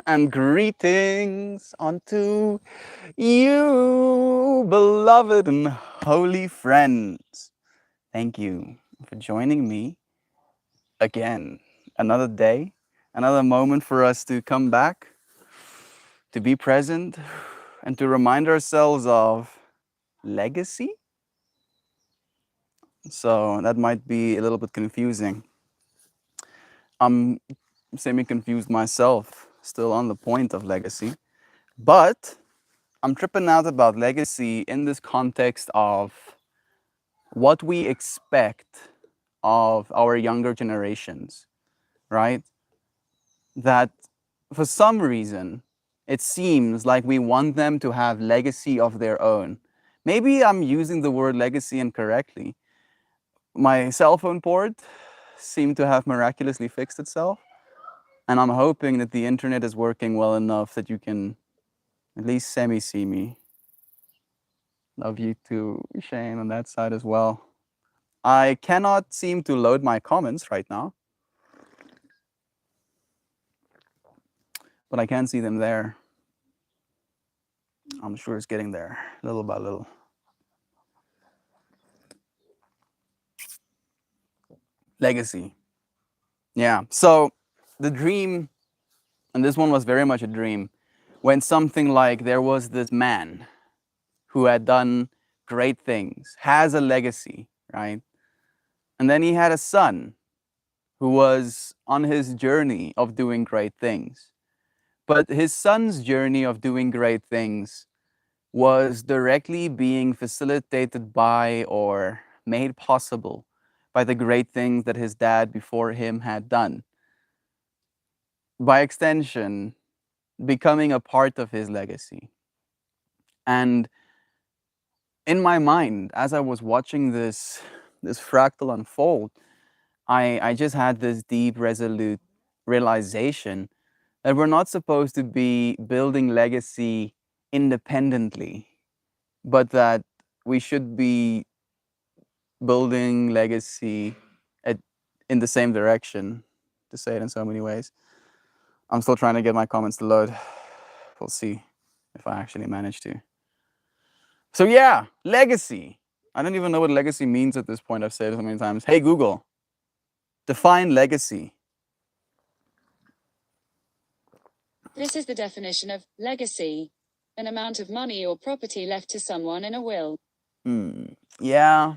and greetings unto you, beloved and holy friends. Thank you for joining me again. Another day, another moment for us to come back, to be present, and to remind ourselves of legacy. So that might be a little bit confusing. I'm semi confused myself, still on the point of legacy. But I'm tripping out about legacy in this context of what we expect of our younger generations, right? That for some reason, it seems like we want them to have legacy of their own. Maybe I'm using the word legacy incorrectly. My cell phone port seemed to have miraculously fixed itself, and I'm hoping that the internet is working well enough that you can at least semi see me. Love you too, Shane, on that side as well. I cannot seem to load my comments right now, but I can see them there. I'm sure it's getting there, little by little. Legacy. Yeah. So the dream, and this one was very much a dream, went something like there was this man who had done great things, has a legacy, right? And then he had a son who was on his journey of doing great things. But his son's journey of doing great things was directly being facilitated by or made possible by the great things that his dad before him had done. By extension, becoming a part of his legacy. And in my mind, as I was watching this fractal unfold, I just had this deep, resolute realization that we're not supposed to be building legacy independently, but that we should be building legacy at, in the same direction, to say it in so many ways. I'm still trying to get my comments to load. We'll see if I actually manage to. So yeah, legacy. I don't even know what legacy means at this point. I've said it so many times. Hey Google, define legacy. This is the definition of legacy: an amount of money or property left to someone in a will. Yeah,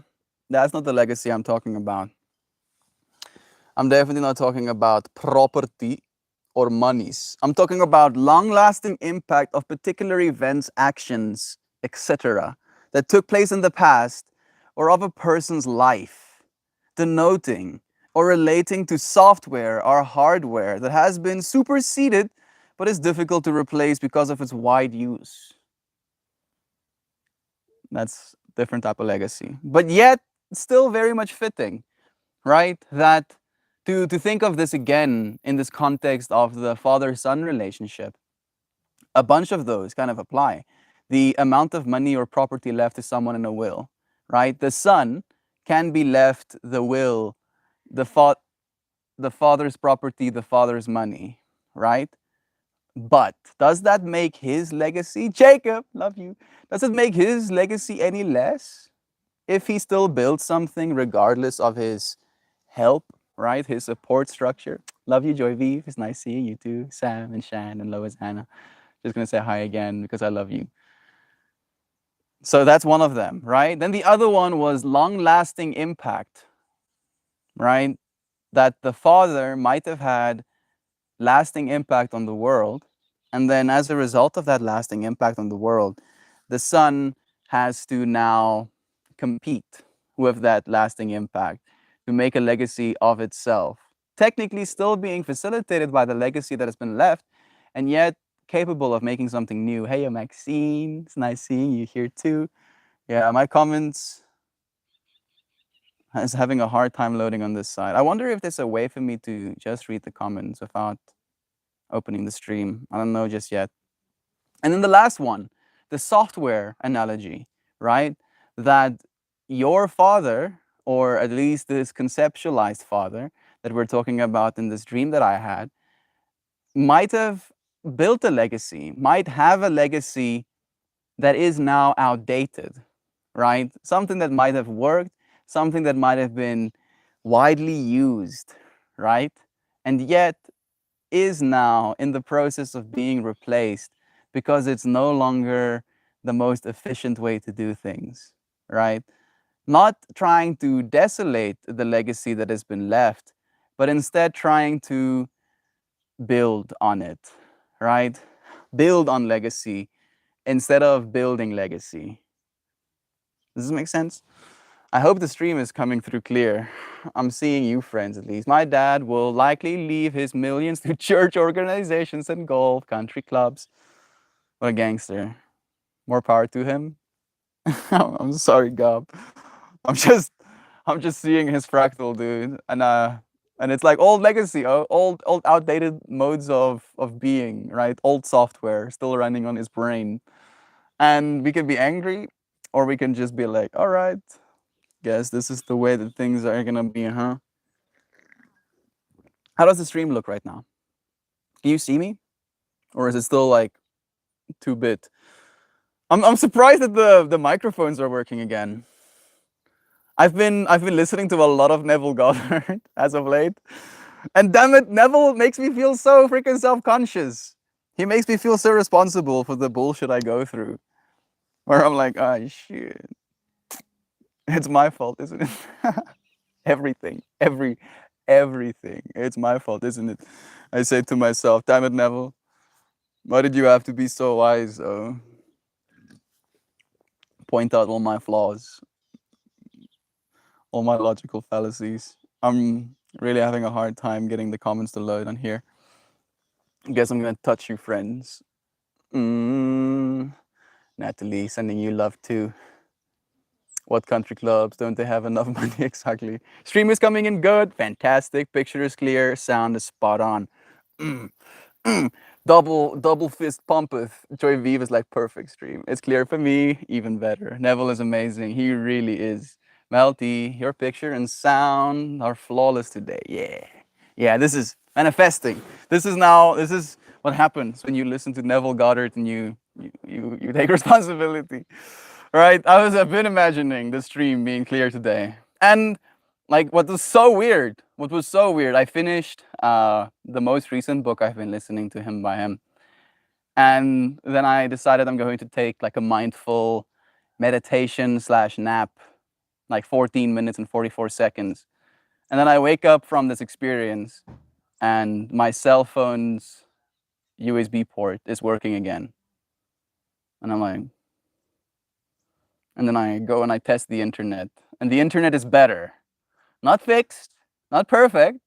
that's not the legacy I'm talking about. I'm definitely not talking about property or monies. I'm talking about long-lasting impact of particular events, actions, etc., that took place in the past or of a person's life, denoting or relating to software or hardware that has been superseded but is difficult to replace because of its wide use. That's a different type of legacy, but yet still very much fitting, right? That to think of this again in this context of the father-son relationship, a bunch of those kind of apply. The amount of money or property left to someone in a will, right? The son can be left the will, the the father's property, the father's money, right? But does that make his legacy, Jacob, love you, does it make his legacy any less if he still builds something regardless of his help, right? His support structure? Love you, Joy V. It's nice seeing you too. Sam and Shan and Lois Hannah. Just gonna say hi again because I love you. So that's one of them, right? Then the other one was long-lasting impact, right? That the father might have had lasting impact on the world. And then as a result of that lasting impact on the world, the son has to now compete with that lasting impact to make a legacy of itself. Technically still being facilitated by the legacy that has been left, and yet capable of making something new. Hey, Maxine, it's nice seeing you here too. Yeah, my comments is having a hard time loading on this side. I wonder if there's a way for me to just read the comments without opening the stream. I don't know just yet. And then the last one, the software analogy, right? That your father, or at least this conceptualized father that we're talking about in this dream that I had, might have built a legacy, might have a legacy that is now outdated, right? Something that might have worked, something that might have been widely used, right? And yet is now in the process of being replaced because it's no longer the most efficient way to do things, right? Not trying to desolate the legacy that has been left, but instead trying to build on it, right? Build on legacy instead of building legacy. Does this make sense? I hope the stream is coming through clear. I'm seeing you, friends, at least. My dad will likely leave his millions to church organizations and golf, country clubs. What a gangster. More power to him. I'm sorry, Gob. I'm just seeing his fractal, dude. And it's like old legacy, old outdated modes of being, right? Old software still running on his brain. And we can be angry, or we can just be like, all right, guess this is the way that things are gonna be, huh? How does the stream look right now? Can you see me? Or is it still like 2-bit? I'm surprised that the microphones are working again. I've been listening to a lot of Neville Goddard as of late. And damn it, Neville makes me feel so freaking self-conscious. He makes me feel so responsible for the bullshit I go through. Where I'm like, ah, shit. It's my fault, isn't it? Everything. Everything. It's my fault, isn't it? I say to myself, damn it, Neville. Why did you have to be so wise? Point out all my flaws, all my logical fallacies. I'm really having a hard time getting the comments to load on here. Guess I'm gonna touch you, friends. Natalie, sending you love too. What country clubs? Don't they have enough money? Exactly. Stream is coming in good. Fantastic. Picture is clear. Sound is spot on. Double fist pumpeth. Joy Vive is like perfect stream. It's clear for me. Even better. Neville is amazing. He really is. Melty, your picture and sound are flawless today. Yeah. Yeah, this is manifesting. This is what happens when you listen to Neville Goddard and you take responsibility. Right? I've been imagining the stream being clear today. And like what was so weird, I finished the most recent book I've been listening to him by him. And then I decided I'm going to take like a mindful meditation / nap, like 14 minutes and 44 seconds. And then I wake up from this experience and my cell phone's USB port is working again. And I'm like, and then I go and I test the internet, and the internet is better. Not fixed, not perfect,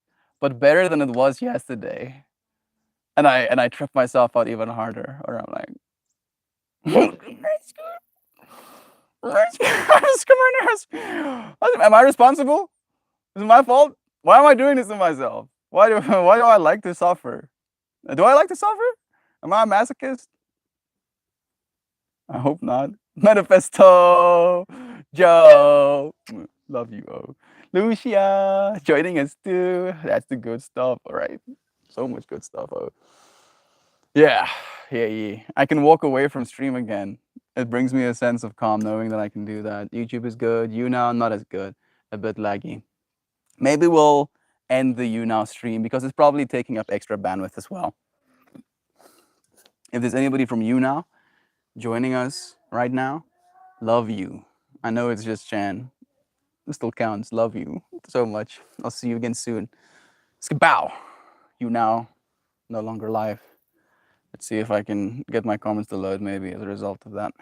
but better than it was yesterday. And I trip myself out even harder, or I'm like, am I responsible? Is it my fault? Why am I doing this to myself? Why do I like to suffer? Do I like to suffer? Am I a masochist? I hope not. Manifesto, Joe, love you, oh. Lucia, joining us too. That's the good stuff, all right. So much good stuff, oh. Yeah. I can walk away from stream again. It brings me a sense of calm knowing that I can do that. YouTube is good. YouNow, not as good. A bit laggy. Maybe we'll end the YouNow stream because it's probably taking up extra bandwidth as well. If there's anybody from YouNow joining us right now, love you. I know it's just Chan. It still counts. Love you so much. I'll see you again soon. Skabow. YouNow, no longer live. Let's see if I can get my comments to load maybe as a result of that.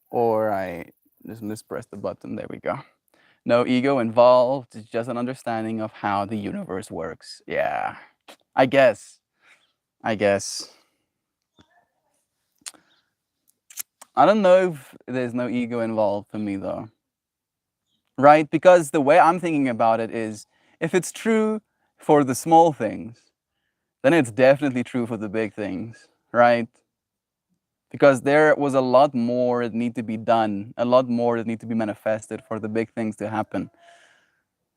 Or I just mispressed the button. There we go. No ego involved. It's just an understanding of how the universe works. Yeah, I guess. I don't know if there's no ego involved for me though. Right? Because the way I'm thinking about it is if it's true for the small things, then it's definitely true for the big things, right? Because there was a lot more that need to be done, a lot more that need to be manifested for the big things to happen.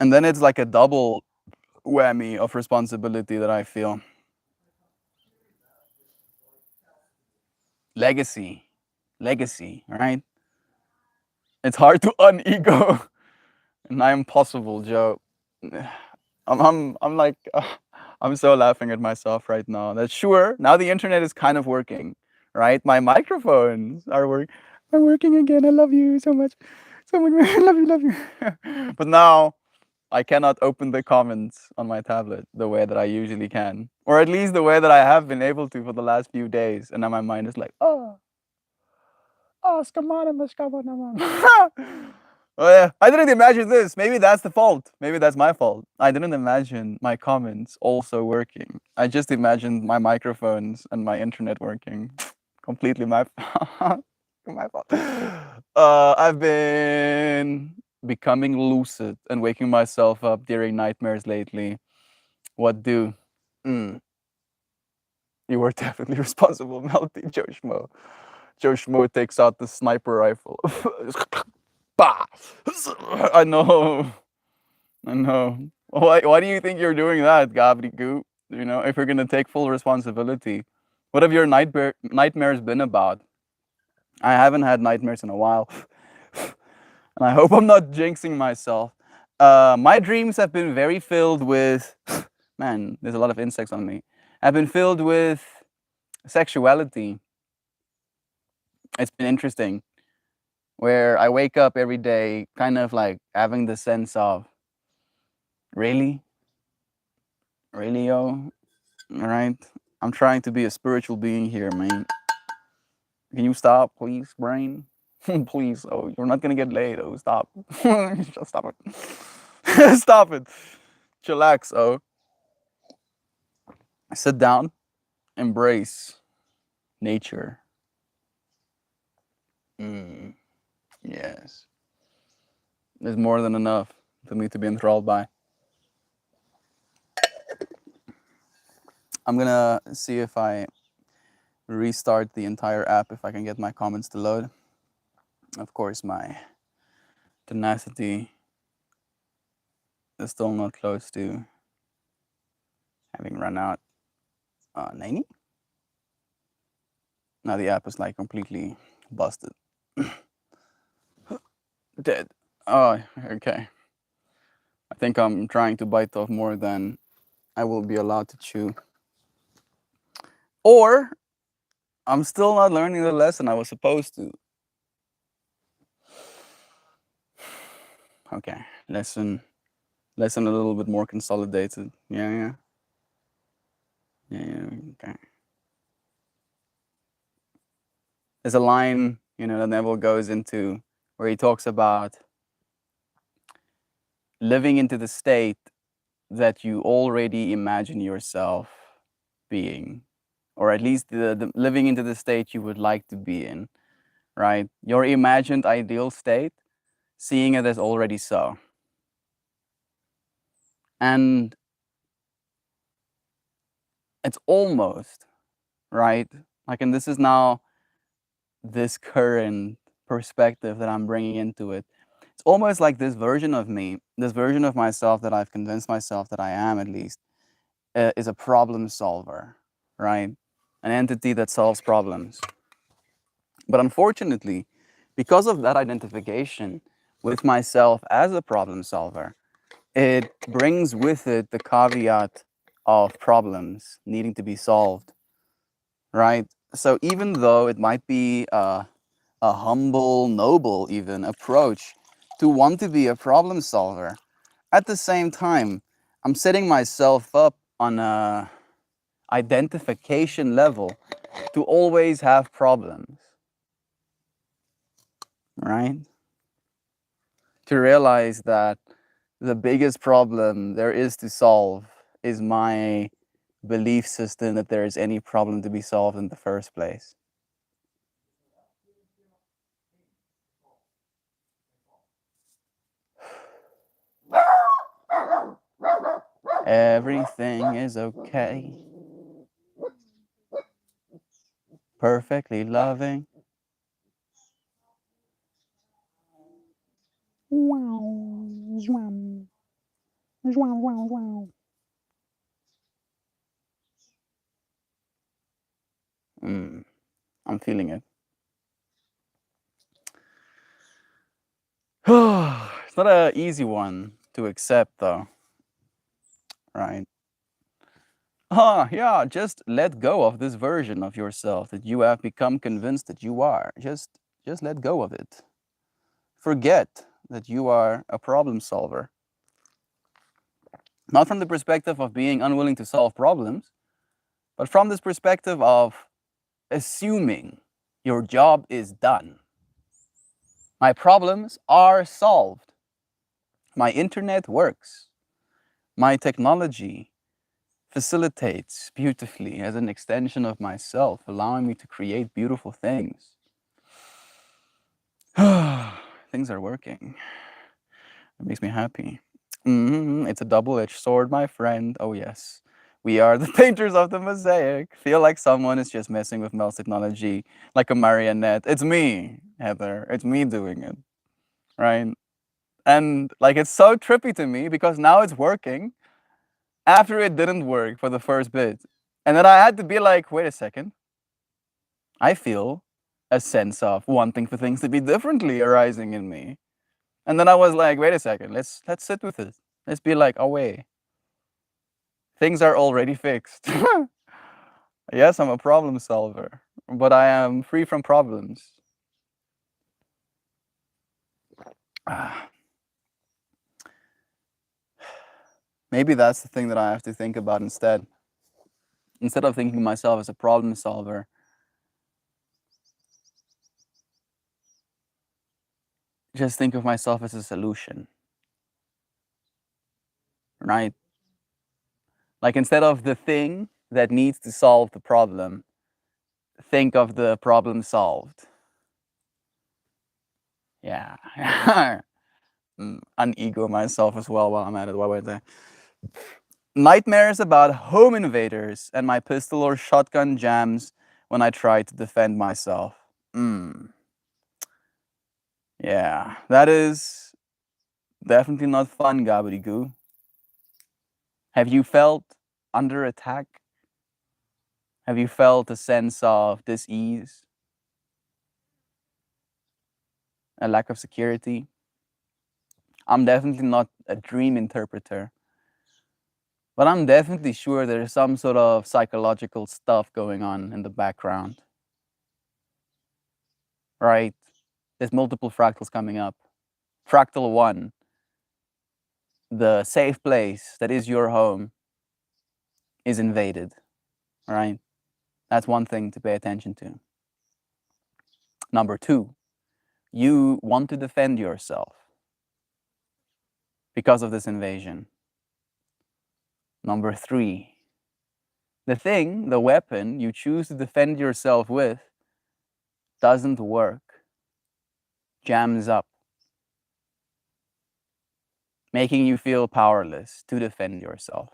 And then it's like a double whammy of responsibility that I feel. legacy, right? It's hard to un-ego, and I'm possible, Joe. I'm like, I'm so laughing at myself right now. That's sure. Now the internet is kind of working, right? My microphones are working again. I love you so much, so much. Love you. But now I cannot open the comments on my tablet the way that I usually can, or at least the way that I have been able to for the last few days. And now my mind is like, oh, oh yeah, I didn't imagine this. Maybe that's the fault. Maybe that's my fault. I didn't imagine my comments also working. I just imagined my microphones and my internet working. Completely my my fault. I've been becoming lucid and waking myself up during nightmares lately. What do? Mm, you were definitely responsible, Melty. Joe Schmo. Joe Schmo takes out the sniper rifle. Bah! I know. I know. Why do you think you're doing that, Gabri Goop? You know, if you're gonna take full responsibility. What have your nightmares been about? I haven't had nightmares in a while. And I hope I'm not jinxing myself. My dreams have been very filled with man, there's a lot of insects on me. Have been filled with sexuality. It's been interesting. Where I wake up every day kind of like having the sense of really? Really, yo? Alright? I'm trying to be a spiritual being here, man. Can you stop, please, brain? Please, oh, you're not gonna get laid, oh, stop. Just stop it. Stop it. Chillax, oh. Sit down, embrace nature. Yes. There's more than enough for me to be enthralled by. I'm gonna see if I restart the entire app if I can get my comments to load. Of course, my tenacity is still not close to having run out. 90? Now the app is like completely busted. Dead. Oh, okay. I think I'm trying to bite off more than I will be allowed to chew. Or I'm still not learning the lesson I was supposed to. Okay, lesson a little bit more consolidated. Yeah, okay. There's a line, you know, that Neville goes into where he talks about living into the state that you already imagine yourself being, or at least the living into the state you would like to be in, right? Your imagined ideal state, seeing it as already so. And it's almost, right? Like, and this is now this current perspective that I'm bringing into it. It's almost like this version of me, this version of myself that I've convinced myself that I am, at least, is a problem solver, right? An entity that solves problems. But unfortunately, because of that identification with myself as a problem solver, it brings with it the caveat of problems needing to be solved, right? So even though it might be a humble, noble even approach to want to be a problem solver, at the same time, I'm setting myself up on a identification level to always have problems, right? To realize that the biggest problem there is to solve is my belief system that there is any problem to be solved in the first place. Everything is okay. Perfectly loving. I'm feeling it. It's not an easy one to accept, though, right? Yeah, just let go of this version of yourself that you have become convinced that you are. Just let go of it. Forget that you are a problem solver. Not from the perspective of being unwilling to solve problems, but from this perspective of assuming your job is done. My problems are solved. My internet works. My technology facilitates beautifully as an extension of myself, allowing me to create beautiful things. Things are working. It makes me happy. It's a double-edged sword, my friend. Oh, yes. We are the painters of the mosaic. Feel like someone is just messing with Mel's technology like a marionette. It's me, Heather. It's me doing it, right? And like, it's so trippy to me because now it's working after it didn't work for the first bit. And then I had to be like, wait a second. I feel a sense of wanting for things to be differently arising in me. And then I was like, wait a second, let's sit with it. Let's be like, oh wait, things are already fixed. Yes, I'm a problem solver, but I am free from problems. Maybe that's the thing that I have to think about instead. Instead of thinking of myself as a problem solver, just think of myself as a solution, right? Like, instead of the thing that needs to solve the problem, think of the problem solved. Yeah. Unego myself as well while I'm at it. Why would I? Nightmares about home invaders and my pistol or shotgun jams when I try to defend myself. Yeah, that is definitely not fun, gobbledygoo. Have you felt under attack? Have you felt a sense of dis-ease? A lack of security? I'm definitely not a dream interpreter, but I'm definitely sure there's some sort of psychological stuff going on in the background. Right? There's multiple fractals coming up. Fractal 1, the safe place that is your home, is invaded. Right? That's one thing to pay attention to. Number 2, you want to defend yourself because of this invasion. Number 3, the thing, the weapon you choose to defend yourself with doesn't work, jams up, making you feel powerless to defend yourself.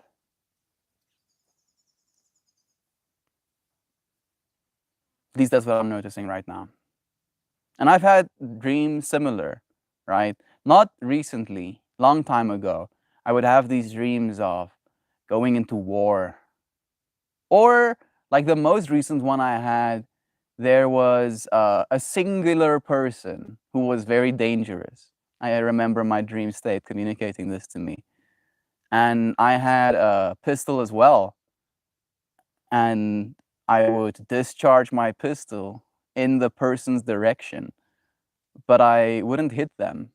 At least that's what I'm noticing right now. And I've had dreams similar, right? Not recently, long time ago. I would have these dreams of going into war. Or like the most recent one I had, there was a singular person who was very dangerous. I remember my dream state communicating this to me. And I had a pistol as well. And I would discharge my pistol in the person's direction, but I wouldn't hit them.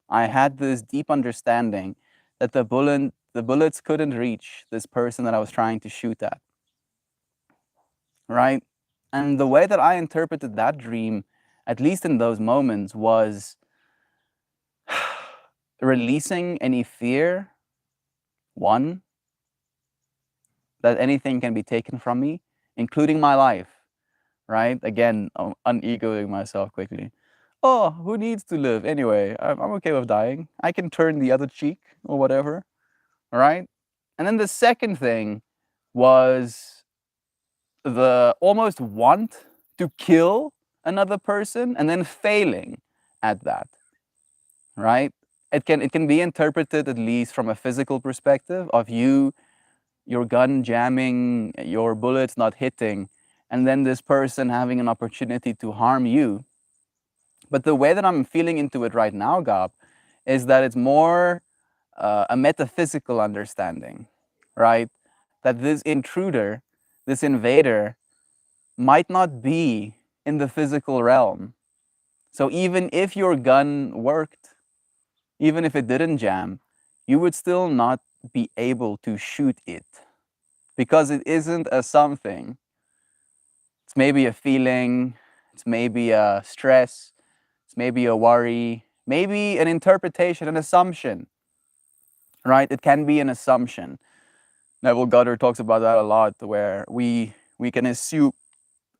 I had this deep understanding that the bullets couldn't reach this person that I was trying to shoot at, right? And the way that I interpreted that dream, at least in those moments, was releasing any fear, one, that anything can be taken from me, including my life, right? Again, unegoing myself quickly. Oh, who needs to live anyway? I'm okay with dying. I can turn the other cheek or whatever, all right? And then the second thing was the almost want to kill another person and then failing at that, right? It can be interpreted, at least from a physical perspective, of your gun jamming, your bullets not hitting, and then this person having an opportunity to harm you. But the way that I'm feeling into it right now, Gab, is that it's more a metaphysical understanding, right? That this intruder, this invader, might not be in the physical realm. So even if your gun worked, even if it didn't jam, you would still not be able to shoot it because it isn't a something. It's maybe a feeling, it's maybe a stress, it's maybe a worry, maybe an interpretation, an assumption, right? It can be an assumption. Neville Goddard talks about that a lot, where we can assume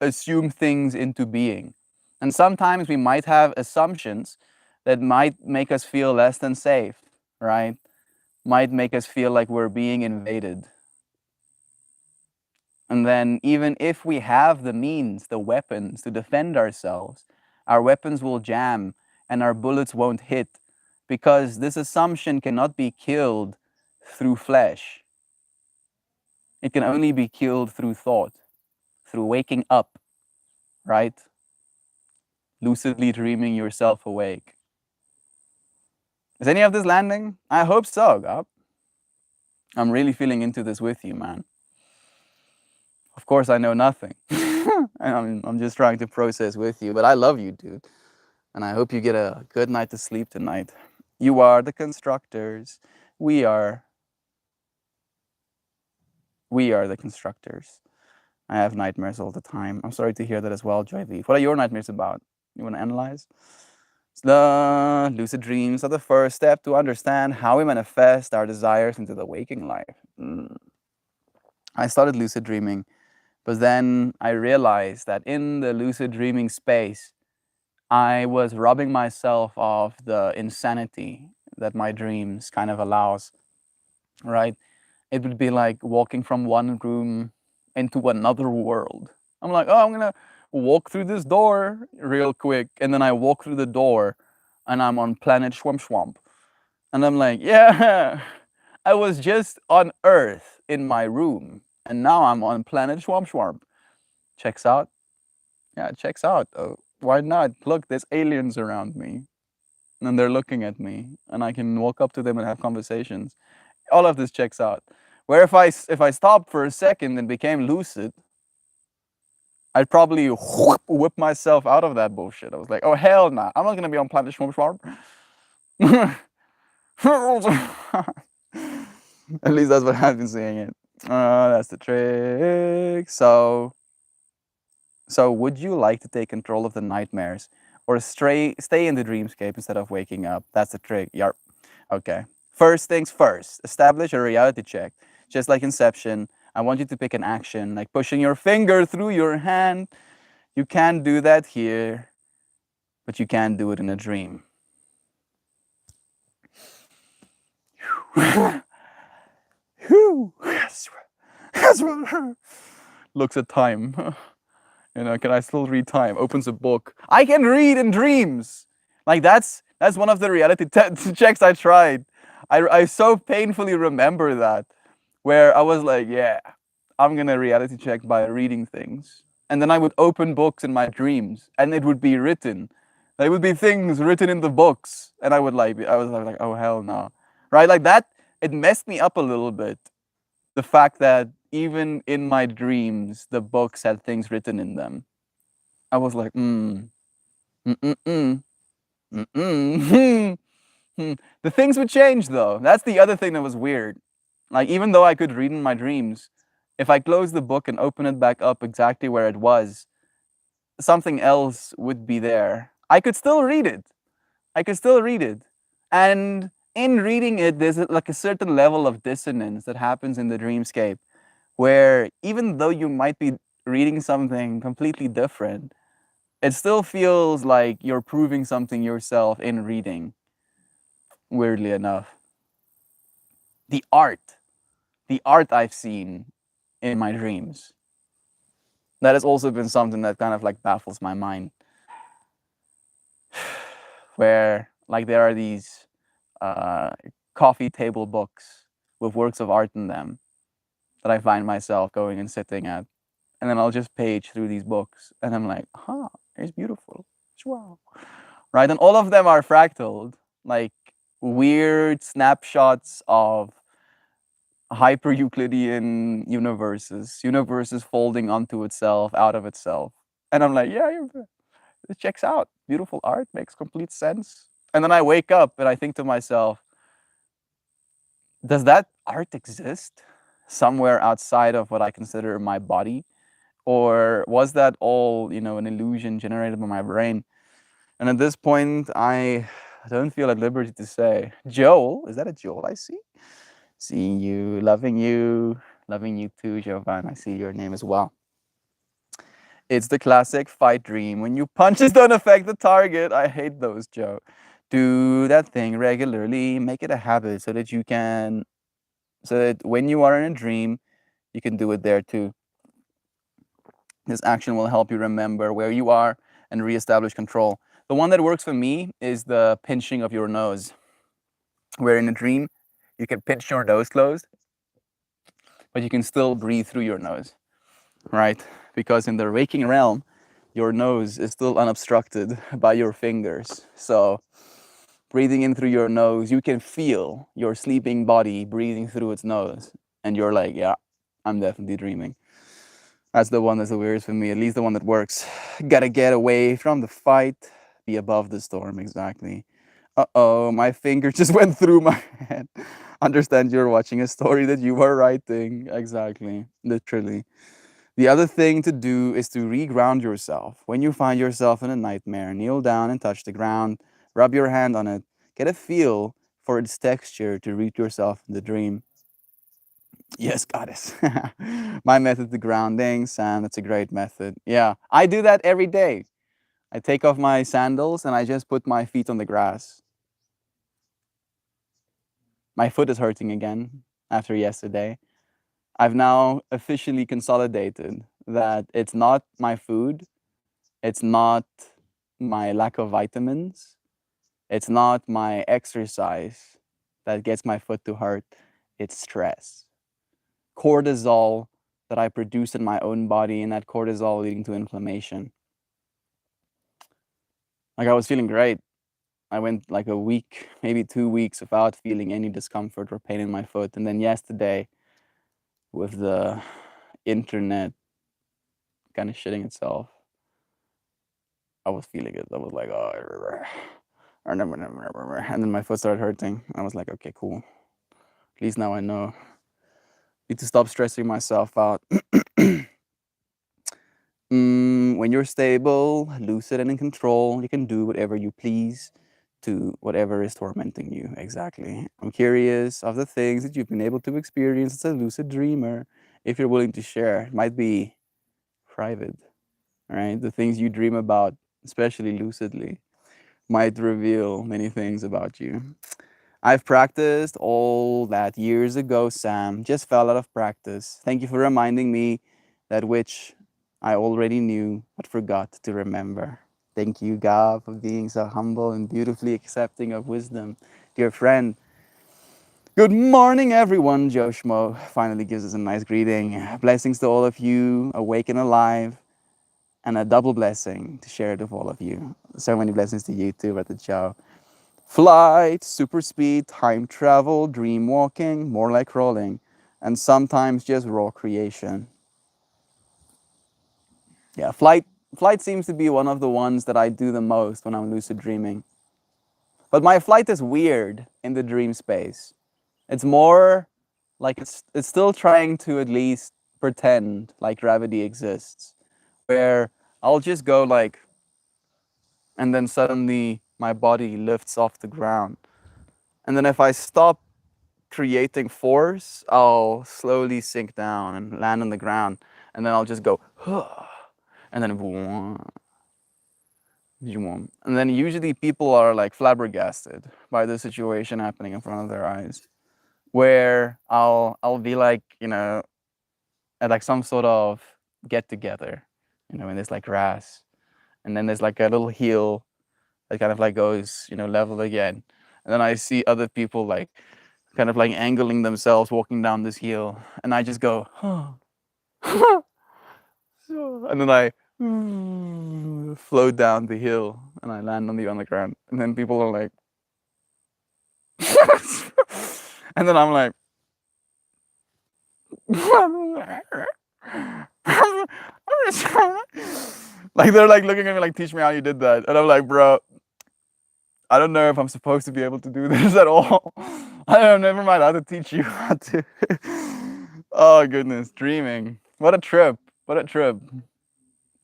things into being. And sometimes we might have assumptions that might make us feel less than safe, right? Might make us feel like we're being invaded. And then even if we have the means, the weapons to defend ourselves, our weapons will jam and our bullets won't hit, because this assumption cannot be killed through flesh. It can only be killed through thought, through waking up, right? Lucidly dreaming yourself awake. Is any of this landing? I hope so, Gab. I'm really feeling into this with you, man. Of course, I know nothing. I'm just trying to process with you, but I love you, dude. And I hope you get a good night to sleep tonight. You are the constructors. We are the constructors. I have nightmares all the time. I'm sorry to hear that as well, Joy V. What are your nightmares about? You want to analyze? The lucid dreams are the first step to understand how we manifest our desires into the waking life. I started lucid dreaming, but then I realized that in the lucid dreaming space, I was robbing myself of the insanity that my dreams kind of allows, right? It would be like walking from one room into another world. I'm like, oh, I'm gonna walk through this door real quick, and then I walk through the door and I'm on planet Schwamp. And I'm like, yeah, I was just on Earth in my room, and now I'm on planet Schwamp. Checks out. Yeah, it checks out. Oh, why not? Look, there's aliens around me, and they're looking at me, and I can walk up to them and have conversations. All of this checks out. Where if I stopped for a second and became lucid, I'd probably whip myself out of that bullshit. I was like, oh hell nah, I'm not gonna be on planet Schwamp. At least that's what I've been seeing it. That's the trick. So would you like to take control of the nightmares or stay in the dreamscape instead of waking up? That's the trick. Yarp. Okay. First things first, establish a reality check. Just like Inception, I want you to pick an action, like pushing your finger through your hand. You can't do that here, but you can do it in a dream. Looks at time. You know, can I still read time? Opens a book. I can read in dreams. Like that's one of the reality checks I tried. I so painfully remember that, where I was like, yeah, I'm gonna reality check by reading things. And then I would open books in my dreams and it would be written. There would be things written in the books. And I was like, oh hell no. Right? Like that, it messed me up a little bit. The fact that even in my dreams, the books had things written in them. I was like, the things would change though. That's the other thing that was weird. Like, even though I could read in my dreams, if I closed the book and open it back up exactly where it was, something else would be there. I could still read it. And in reading it, there's like a certain level of dissonance that happens in the dreamscape, where even though you might be reading something completely different, it still feels like you're proving something yourself in reading, weirdly enough. The art I've seen in my dreams, that has also been something that kind of like baffles my mind. Where like there are these coffee table books with works of art in them that I find myself going and sitting at and then I'll just page through these books, and I'm like, it's beautiful. Wow. Right? And all of them are fractaled, like weird snapshots of hyper Euclidean universes folding onto itself, out of itself. And I'm like, it checks out. Beautiful art, makes complete sense. And then I wake up and I think to myself, does that art exist somewhere outside of what I consider my body? Or was that all, an illusion generated by my brain? And at this point, I don't feel at liberty to say. Joel, is that a Joel I see? Seeing you, loving you too, Jovan. I see your name as well. It's the classic fight dream. When you punches don't affect the target. I hate those, Joe. Do that thing regularly. Make it a habit so that when you are in a dream, you can do it there too. This action will help you remember where you are and reestablish control. The one that works for me is the pinching of your nose, where in a dream, you can pinch your nose closed, but you can still breathe through your nose, right? Because in the waking realm, your nose is still unobstructed by your fingers. So breathing in through your nose, you can feel your sleeping body breathing through its nose. And you're like, yeah, I'm definitely dreaming. That's the one that's the weirdest for me, at least the one that works. Gotta get away from the fight, be above the storm, exactly. Uh-oh, my finger just went through my head. Understand you're watching a story that you were writing. Exactly, literally. The other thing to do is to reground yourself. When you find yourself in a nightmare, kneel down and touch the ground. Rub your hand on it. Get a feel for its texture to root yourself in the dream. Yes, goddess. My method to grounding, Sam, that's a great method. Yeah, I do that every day. I take off my sandals and I just put my feet on the grass. My foot is hurting again after yesterday. I've now officially consolidated that it's not my food, it's not my lack of vitamins, it's not my exercise that gets my foot to hurt, it's stress. Cortisol that I produce in my own body, and that cortisol leading to inflammation. Like, I was feeling great. I went like a week, maybe 2 weeks without feeling any discomfort or pain in my foot. And then yesterday, with the internet kind of shitting itself, I was feeling it. I was like, oh, and then my foot started hurting. I was like, okay, cool. At least now I know. Need to stop stressing myself out. When you're stable, lucid, and in control, you can do whatever you please to whatever is tormenting you. Exactly. I'm curious of the things that you've been able to experience as a lucid dreamer. If you're willing to share, it might be private, right? The things you dream about, especially lucidly, might reveal many things about you. I've practiced all that years ago, Sam. Just fell out of practice. Thank you for reminding me that which I already knew but forgot to remember. Thank you, God, for being so humble and beautifully accepting of wisdom. Dear friend, good morning, everyone. Joe Schmo finally gives us a nice greeting. Blessings to all of you, awake and alive, and a double blessing to share it with all of you. So many blessings to you too, Brother Joe. Flight, super speed, time travel, dream walking, more like rolling, and sometimes just raw creation. Yeah, flight seems to be one of the ones that I do the most when I'm lucid dreaming. But my flight is weird in the dream space. It's more like it's still trying to at least pretend like gravity exists, where I'll just go like, and then suddenly my body lifts off the ground. And then if I stop creating force, I'll slowly sink down and land on the ground. And then I'll just go, huh, and then, and then usually people are like flabbergasted by the situation happening in front of their eyes, where I'll be like, at like some sort of get together, and there's like grass, and then there's like a little hill that kind of like goes, level again. And then I see other people like kind of like angling themselves walking down this hill, and I just go, huh. And then I float down the hill and I land on the ground. And then people are like, and then I'm like, like they're like looking at me like, teach me how you did that. And I'm like, bro, I don't know if I'm supposed to be able to do this at all. I don't never mind how to teach you how to. Oh goodness, dreaming. What a trip. What a trip.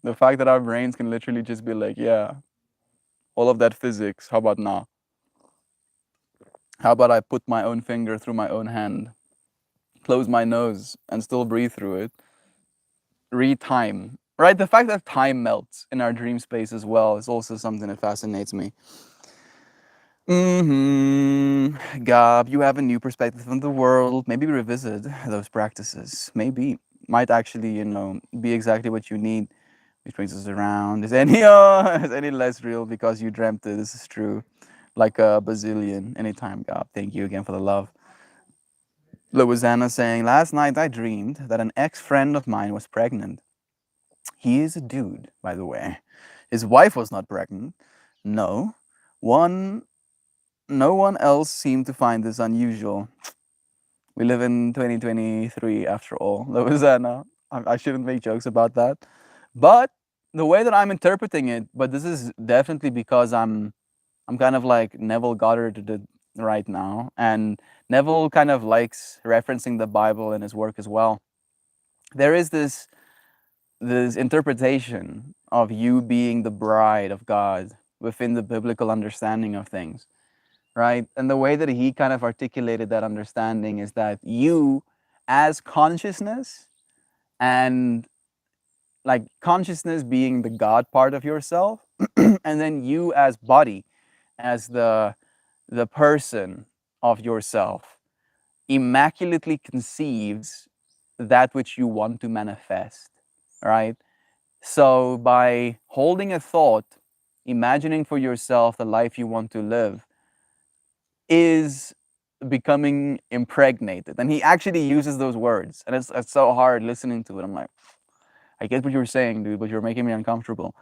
The fact that our brains can literally just be like, yeah, all of that physics, how about now? How about I put my own finger through my own hand, close my nose, and still breathe through it? Read time. Right? The fact that time melts in our dream space as well is also something that fascinates me. Gab, you have a new perspective on the world. Maybe revisit those practices. Maybe. Might actually, be exactly what you need. Which brings us around. Is any is any less real because you dreamt it? This is true. Like a bazillion. Anytime, Gab. Thank you again for the love. Louisiana saying, last night I dreamed that an ex-friend of mine was pregnant. He is a dude, by the way. His wife was not pregnant. No. No one else seemed to find this unusual. We live in 2023 after all. Louisiana. I shouldn't make jokes about that. But the way that I'm interpreting it, but this is definitely because I'm kind of like Neville Goddard right now. And Neville kind of likes referencing the Bible in his work as well. There is this interpretation of you being the bride of God within the biblical understanding of things, right? And the way that he kind of articulated that understanding is that you, as consciousness, and like consciousness being the God part of yourself, and then you as body, as the person of yourself, immaculately conceives that which you want to manifest, right? So by holding a thought, imagining for yourself the life you want to live, is becoming impregnated. And he actually uses those words. And it's so hard listening to it. I'm like, I get what you're saying, dude, but you're making me uncomfortable.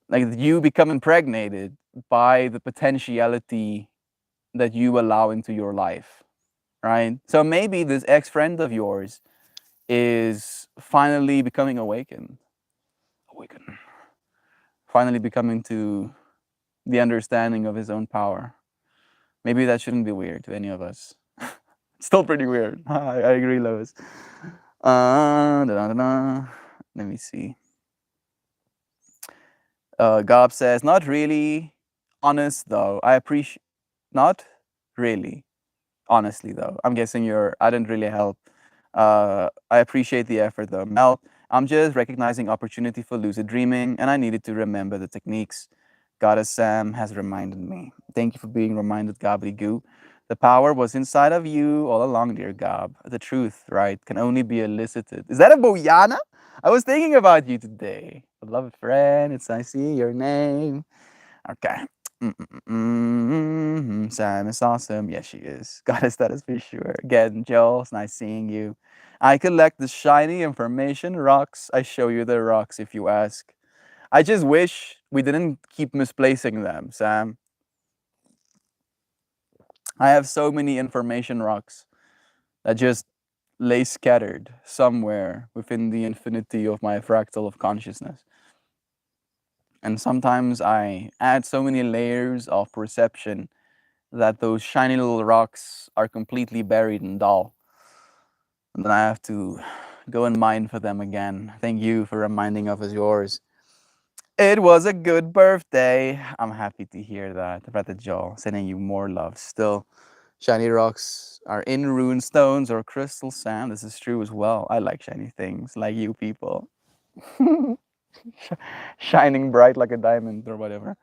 Like you become impregnated by the potentiality that you allow into your life, right? So maybe this ex-friend of yours is finally becoming awakened. Finally becoming to the understanding of his own power. Maybe that shouldn't be weird to any of us. Still pretty weird. I agree, Lois. Let me see. Gob says, not really honest though. I appreciate, not really honestly though. I'm guessing I didn't really help. I appreciate the effort though. Mel, I'm just recognizing opportunity for lucid dreaming and I needed to remember the techniques. Goddess Sam has reminded me. Thank you for being reminded, Gobbledygoo. The power was inside of you all along, dear Gob. The truth, right, can only be elicited. Is that a Boyana? I was thinking about you today. Beloved friend, it's nice seeing your name. Okay. Sam is awesome. Yes, she is. Goddess, that is for sure. Again, Joel, it's nice seeing you. I collect the shiny information rocks. I show you the rocks if you ask. I just wish we didn't keep misplacing them, Sam. I have so many information rocks that just lay scattered somewhere within the infinity of my fractal of consciousness. And sometimes I add so many layers of perception that those shiny little rocks are completely buried and dull. And then I have to go and mine for them again. Thank you for reminding of us yours. It was a good birthday. I'm happy to hear that. Brother Joel, sending you more love. Still, shiny rocks are in rune stones or crystal sand. This is true as well. I like shiny things, like you people. Shining bright like a diamond or whatever.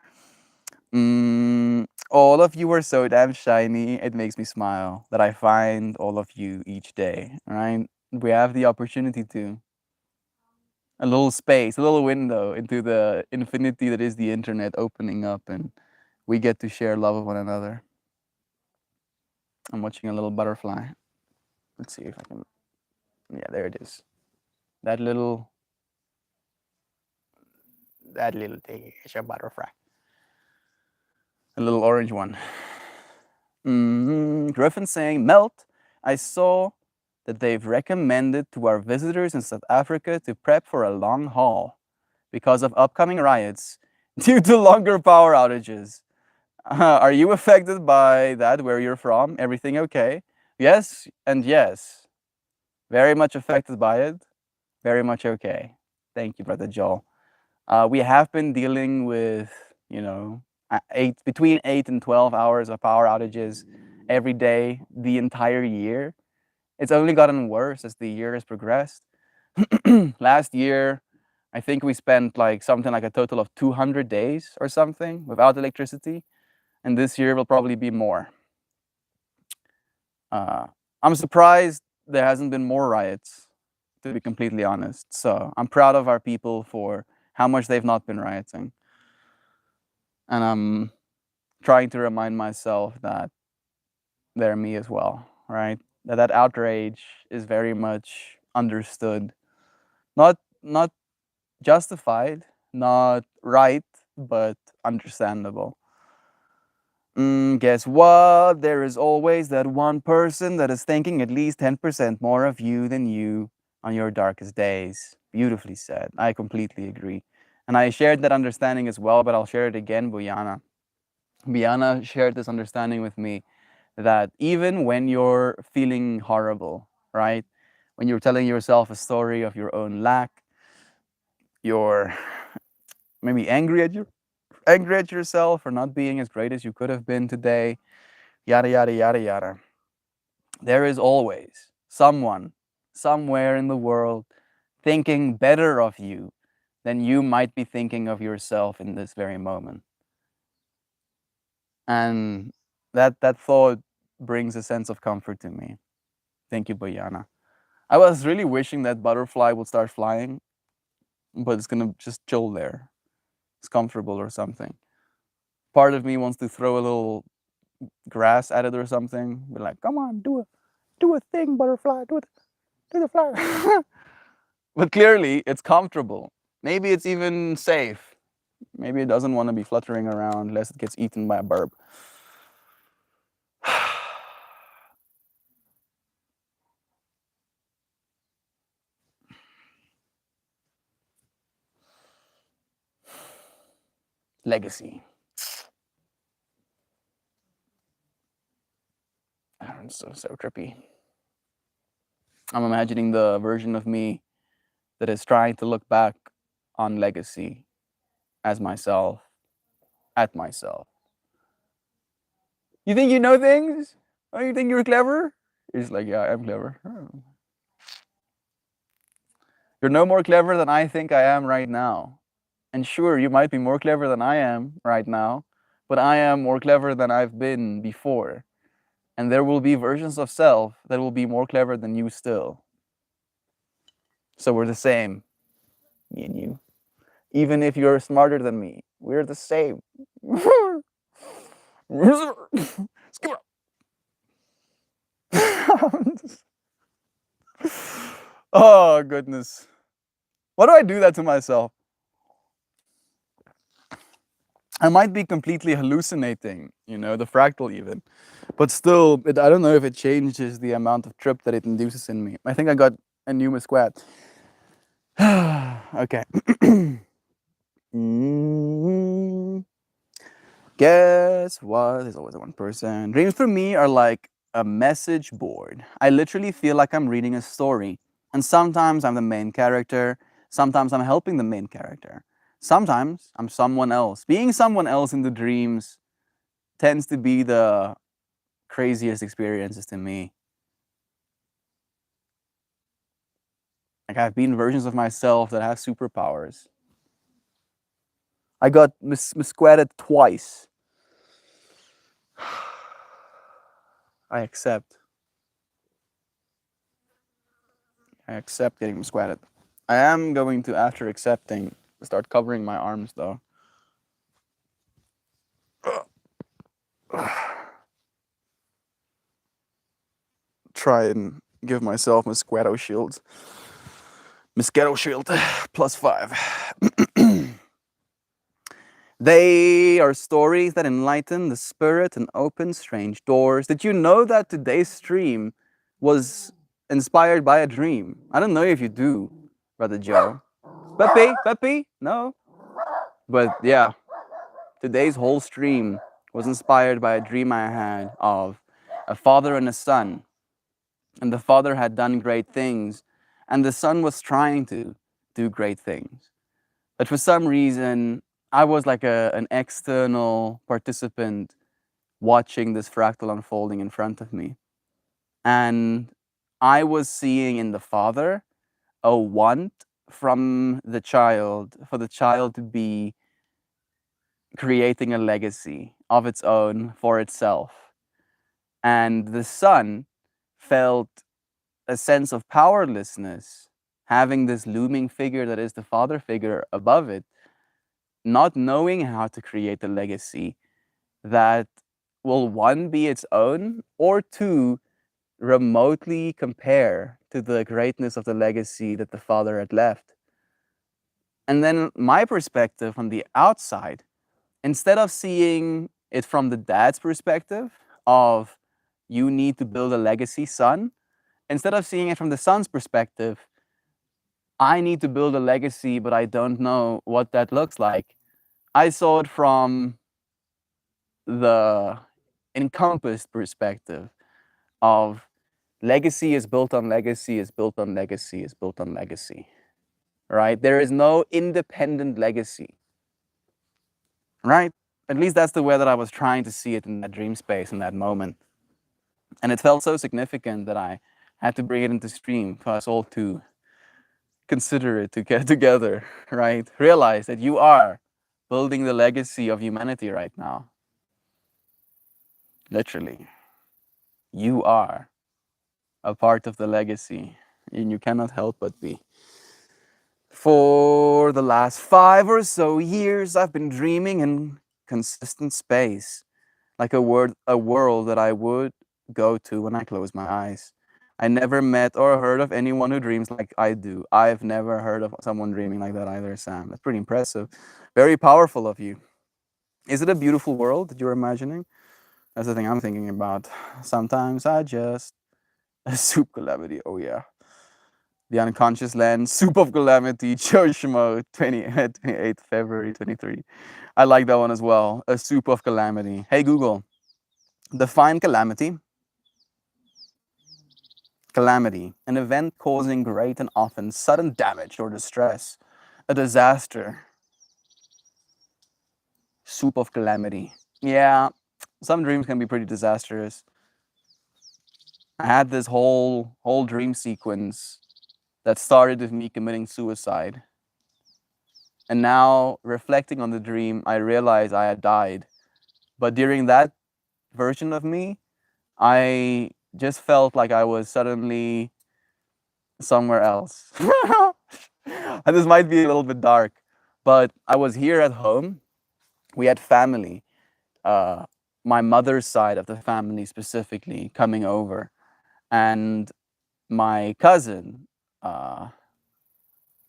All of you are so damn shiny. It makes me smile that I find all of you each day. Right? We have the opportunity to. A little space, a little window into the infinity that is the internet opening up, and we get to share love with one another. I'm watching a little butterfly. Let's see if I can. Yeah, there it is. That little That little thing is a butterfly. A little orange one. Griffin saying, Melt, I saw that they've recommended to our visitors in South Africa to prep for a long haul because of upcoming riots due to longer power outages. Are you affected by that where you're from? Everything okay? Yes, and yes. Very much affected by it. Very much okay. Thank you, Brother Joel. We have been dealing with, between 8 and 12 hours of power outages every day, the entire year. It's only gotten worse as the year has progressed. Last year, I think we spent something like a total of 200 days or something without electricity. And this year will probably be more. I'm surprised there hasn't been more riots, to be completely honest. So I'm proud of our people for how much they've not been rioting. And I'm trying to remind myself that they're me as well, right? That outrage is very much understood. Not justified, not right, but understandable. Guess what? There is always that one person that is thinking at least 10% more of you than you on your darkest days. Beautifully said. I completely agree. And I shared that understanding as well, but I'll share it again, Buyana. Buyana shared this understanding with me that even when you're feeling horrible, right? When you're telling yourself a story of your own lack, you're maybe angry at yourself for not being as great as you could have been today, yada, yada, yada, yada. There is always someone, somewhere in the world, thinking better of you than you might be thinking of yourself in this very moment. And that thought brings a sense of comfort to me. Thank you, Buyana. I was really wishing that butterfly would start flying, but it's gonna just chill there. It's comfortable or something. Part of me wants to throw a little grass at it or something. Be like, come on, do a thing, butterfly, do the fly. But clearly, it's comfortable. Maybe it's even safe. Maybe it doesn't want to be fluttering around unless it gets eaten by a bird. Legacy. It's so trippy. I'm imagining the version of me that is trying to look back on legacy as myself, at myself. You think you know things? Oh, you think you're clever? He's like, yeah, I'm clever. Oh. You're no more clever than I think I am right now. And sure, you might be more clever than I am right now, but I am more clever than I've been before. And there will be versions of self that will be more clever than you still. So we're the same, me and you. Even if you're smarter than me, we're the same. Oh, goodness. Why do I do that to myself? I might be completely hallucinating, the fractal even. But still, I don't know if it changes the amount of trip that it induces in me. I think I got a new squat. Okay. Guess what? There's always one person. Dreams for me are like a message board. I literally feel like I'm reading a story. And sometimes I'm the main character. Sometimes I'm helping the main character. Sometimes I'm someone else. Being someone else in the dreams tends to be the craziest experiences to me. Like I've been versions of myself that have superpowers. I got misquatted twice. I accept. I accept getting misquatted. I am going to, after accepting, start covering my arms though. Try and give myself Mosquito shields. Mosquito shield +5. They are stories that enlighten the spirit and open strange doors. Did you know that today's stream was inspired by a dream? I don't know if you do, Brother Joe. Pepe? No. But yeah, today's whole stream was inspired by a dream I had of a father and a son. And the father had done great things, and the son was trying to do great things. But for some reason, I was like an external participant watching this fractal unfolding in front of me. And I was seeing in the father a want from the child, for the child to be creating a legacy of its own for itself. And the son felt a sense of powerlessness, having this looming figure that is the father figure above it, not knowing how to create a legacy that will, one, be its own, or two, remotely compare to the greatness of the legacy that the father had left. And then my perspective from the outside, instead of seeing it from the dad's perspective of you need to build a legacy, son, instead of seeing it from the son's perspective, I need to build a legacy, but I don't know what that looks like. I saw it from the encompassed perspective of legacy is built on legacy, is built on legacy, is built on legacy, right? There is no independent legacy, right? At least that's the way that I was trying to see it in that dream space in that moment. And it felt so significant that I had to bring it into stream for us all to consider it, to get together, right? Realize that you are building the legacy of humanity right now. Literally. You are a part of the legacy, and you cannot help but be. For the last 5 or so years, I've been dreaming in consistent space, like a world that I would go to when I close my eyes. I never met or heard of anyone who dreams like I do. I've never heard of someone dreaming like that either, Sam. That's pretty impressive. Very powerful of you. Is it a beautiful world that you're imagining? That's the thing I'm thinking about. Sometimes I just... A soup calamity, oh yeah. The Unconscious Land, Soup of Calamity, Joe Schmo, 28th February 23. I like that one as well. A Soup of Calamity. Hey Google, define calamity. Calamity, an event causing great and often sudden damage or distress. A disaster. Soup of calamity. Yeah, some dreams can be pretty disastrous. I had this whole dream sequence that started with me committing suicide. And now, reflecting on the dream, I realized I had died. But during that version of me, I just felt like I was suddenly somewhere else. And this might be a little bit dark, but I was here at home. We had family, my mother's side of the family specifically, coming over. And my cousin,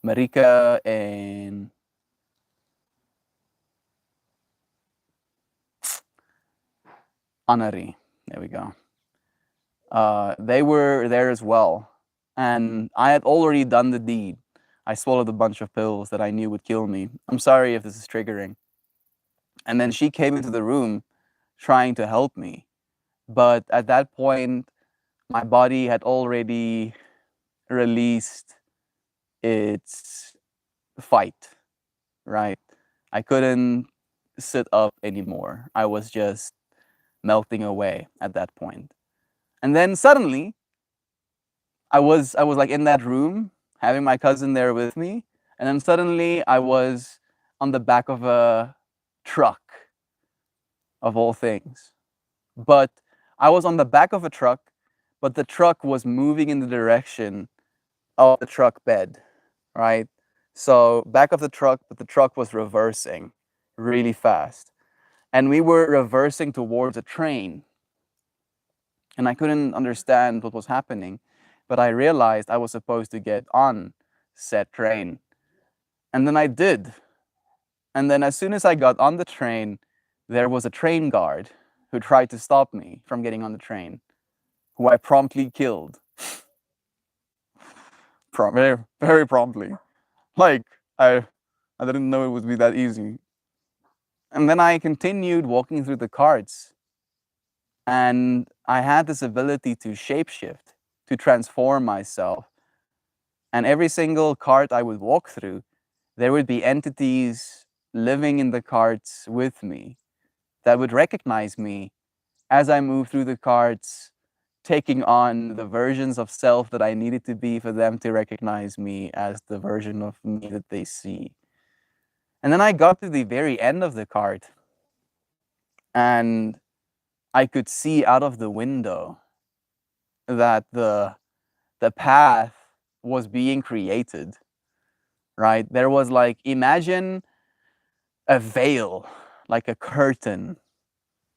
Marika and Anari, there we go. They were there as well. And I had already done the deed. I swallowed a bunch of pills that I knew would kill me. I'm sorry if this is triggering. And then she came into the room trying to help me. But at that point, my body had already released its fight, right? I couldn't sit up anymore. I was just melting away at that point. And then suddenly, I was like in that room, having my cousin there with me, and then suddenly I was on the back of a truck, of all things. But I was on the back of a truck, but the truck was moving in the direction of the truck bed, right? So back of the truck, but the truck was reversing really fast. And we were reversing towards a train. And I couldn't understand what was happening, but I realized I was supposed to get on said train. And then I did. And then as soon as I got on the train, there was a train guard who tried to stop me from getting on the train, who I promptly killed. Very, very promptly. Like, I didn't know it would be that easy. And then I continued walking through the carts, and I had this ability to shapeshift, to transform myself. And every single cart I would walk through, there would be entities living in the carts with me that would recognize me as I moved through the carts, taking on the versions of self that I needed to be for them to recognize me as the version of me that they see. And then I got to the very end of the cart, and I could see out of the window that the path was being created, right? There was like, imagine a veil, like a curtain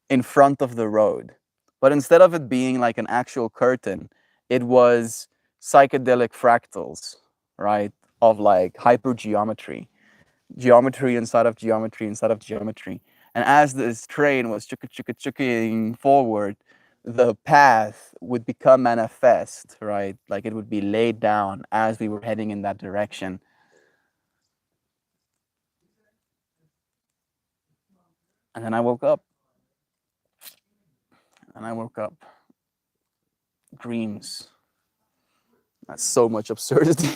in front of the road. But instead of it being like an actual curtain, it was psychedelic fractals, right? Of like hypergeometry, geometry inside of geometry inside of geometry. And as this train was chukking forward, the path would become manifest, right? Like it would be laid down as we were heading in that direction. And then I woke up. And I woke up. Dreams. That's so much absurdity.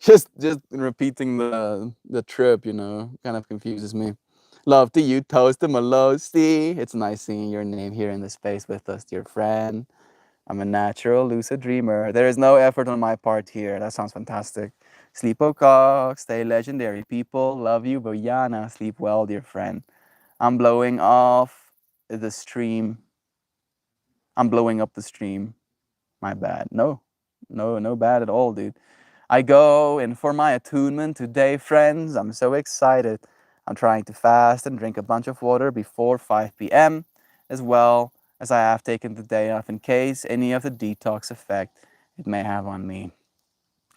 just repeating the trip, you know, kind of confuses me. Love to you, Toast Malosty. It's nice seeing your name here in the space with us, dear friend. I'm a natural lucid dreamer. There is no effort on my part here. That sounds fantastic. Sleep O'Cock, stay legendary, people. Love you, Boyana. Sleep well, dear friend. I'm blowing off the stream. I'm blowing up the stream. My bad. No bad at all, dude. I go in for my attunement today, friends. I'm so excited. I'm trying to fast and drink a bunch of water before 5 p.m. as well as I have taken the day off in case any of the detox effect it may have on me.